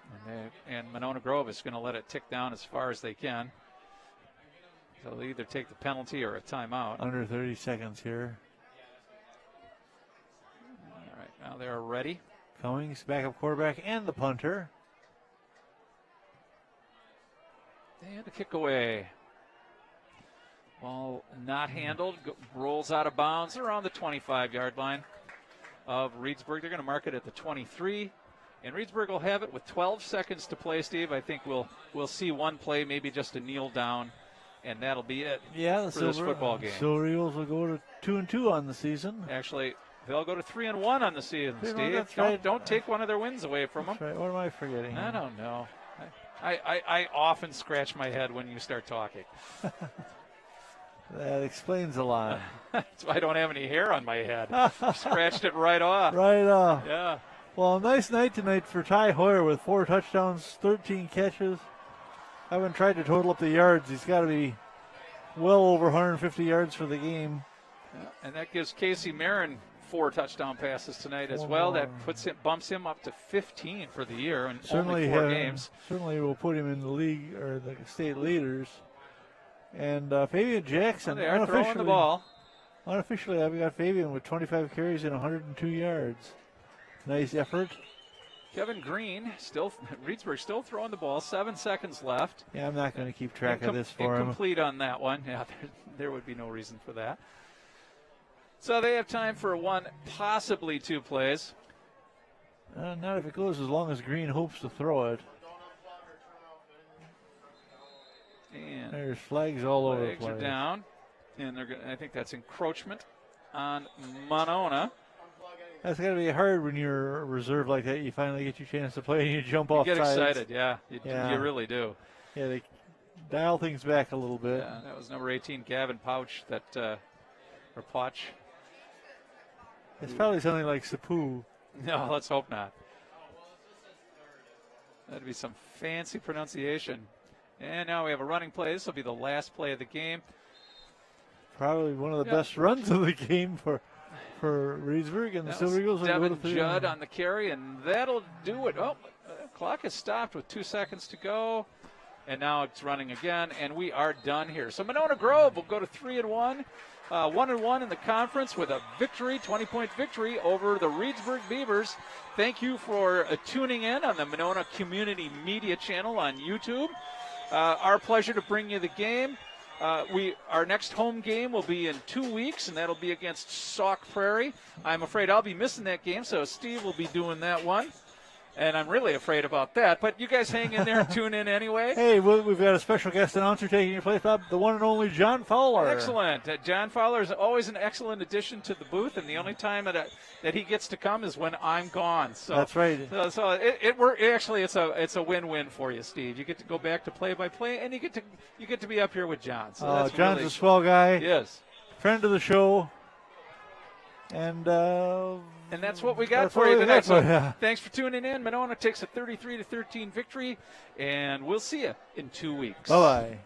S2: and Monona Grove is going to let it tick down as far as they can. So they'll either take the penalty or a timeout.
S1: Under 30 seconds here.
S2: All right, now they're ready.
S1: Cummings, backup quarterback, and the punter.
S2: And a kick away. Ball not handled, rolls out of bounds around the 25-yard line of Reedsburg. They're going to mark it at the 23, and Reedsburg will have it with 12 seconds to play, Steve. I think we'll see one play, maybe just a kneel down, and that'll be it for this football game.
S1: Silver Eagles will go to 2-2 on the season.
S2: Actually, they'll go to 3-1 on the season, Steve.
S1: Right.
S2: Don't take one of their wins away from them.
S1: Right. What am I forgetting?
S2: I don't know. I often scratch my head when you start talking.
S1: That explains a lot.
S2: That's why I don't have any hair on my head. Scratched it right off.
S1: Right off.
S2: Yeah.
S1: Well, a nice night tonight for Ty Hoyer with 4 touchdowns, 13 catches. I haven't tried to total up the yards. He's got to be well over 150 yards for the game.
S2: Yeah, and that gives Casey Marin 4 touchdown passes tonight as well. That bumps him up to 15 for the year in only 4 games.
S1: Certainly will put him in the league or the state leaders. And Fabian Jackson,
S2: they are throwing the ball.
S1: Unofficially, I've got Fabian with 25 carries and 102 yards. Nice effort.
S2: Kevin Green, Reedsburg still throwing the ball. 7 seconds left.
S1: Yeah, I'm not going to keep track of this for him.
S2: Incomplete on that one. Yeah, there would be no reason for that. So they have time for 1, possibly 2 plays.
S1: Not if it goes as long as Green hopes to throw it.
S2: And
S1: there's flags all over the place.
S2: Flags are down, and I think that's encroachment on Monona.
S1: That's got to be hard when you're a reserve like that. You finally get your chance to play and you jump off sides.
S2: You get excited, yeah. You really do.
S1: Yeah, they dial things back a little bit.
S2: Yeah, that was number 18, Gavin Pouch, or Poch.
S1: It's probably something like Sapu.
S2: No, let's hope not. That'd be some fancy pronunciation. And now we have a running play. This will be the last play of the game.
S1: Probably one of the best runs of the game for Reedsburg, and the Silver Eagles will
S2: Devin
S1: go to
S2: Judd on the carry, and that'll do it. Oh, clock is stopped with 2 seconds to go, and now it's running again, and we are done here. So Monona Grove will go to 3-1, 1-1 in the conference with a victory, 20-point victory over the Reedsburg Beavers. Thank you for tuning in on the Monona Community Media Channel on YouTube. Our pleasure to bring you the game. Our next home game will be in 2 weeks, and that'll be against Sauk Prairie. I'm afraid I'll be missing that game, so Steve will be doing that one. And I'm really afraid about that. But you guys hang in there and tune in anyway.
S1: Hey, we've got a special guest announcer taking your place, Bob, the one and only John Fowler.
S2: Excellent. John Fowler is always an excellent addition to the booth, and the only time that he gets to come is when I'm gone. So
S1: that's right.
S2: So it's a win-win for you, Steve. You get to go back to play-by-play, and you get to be up here with John. So that's
S1: John's
S2: really,
S1: a swell guy.
S2: Yes.
S1: Friend of the show. And
S2: that's what we got for you tonight. So
S1: yeah.
S2: Thanks for tuning in. Monona takes a 33-13 victory, and we'll see you in 2 weeks.
S1: Bye-bye.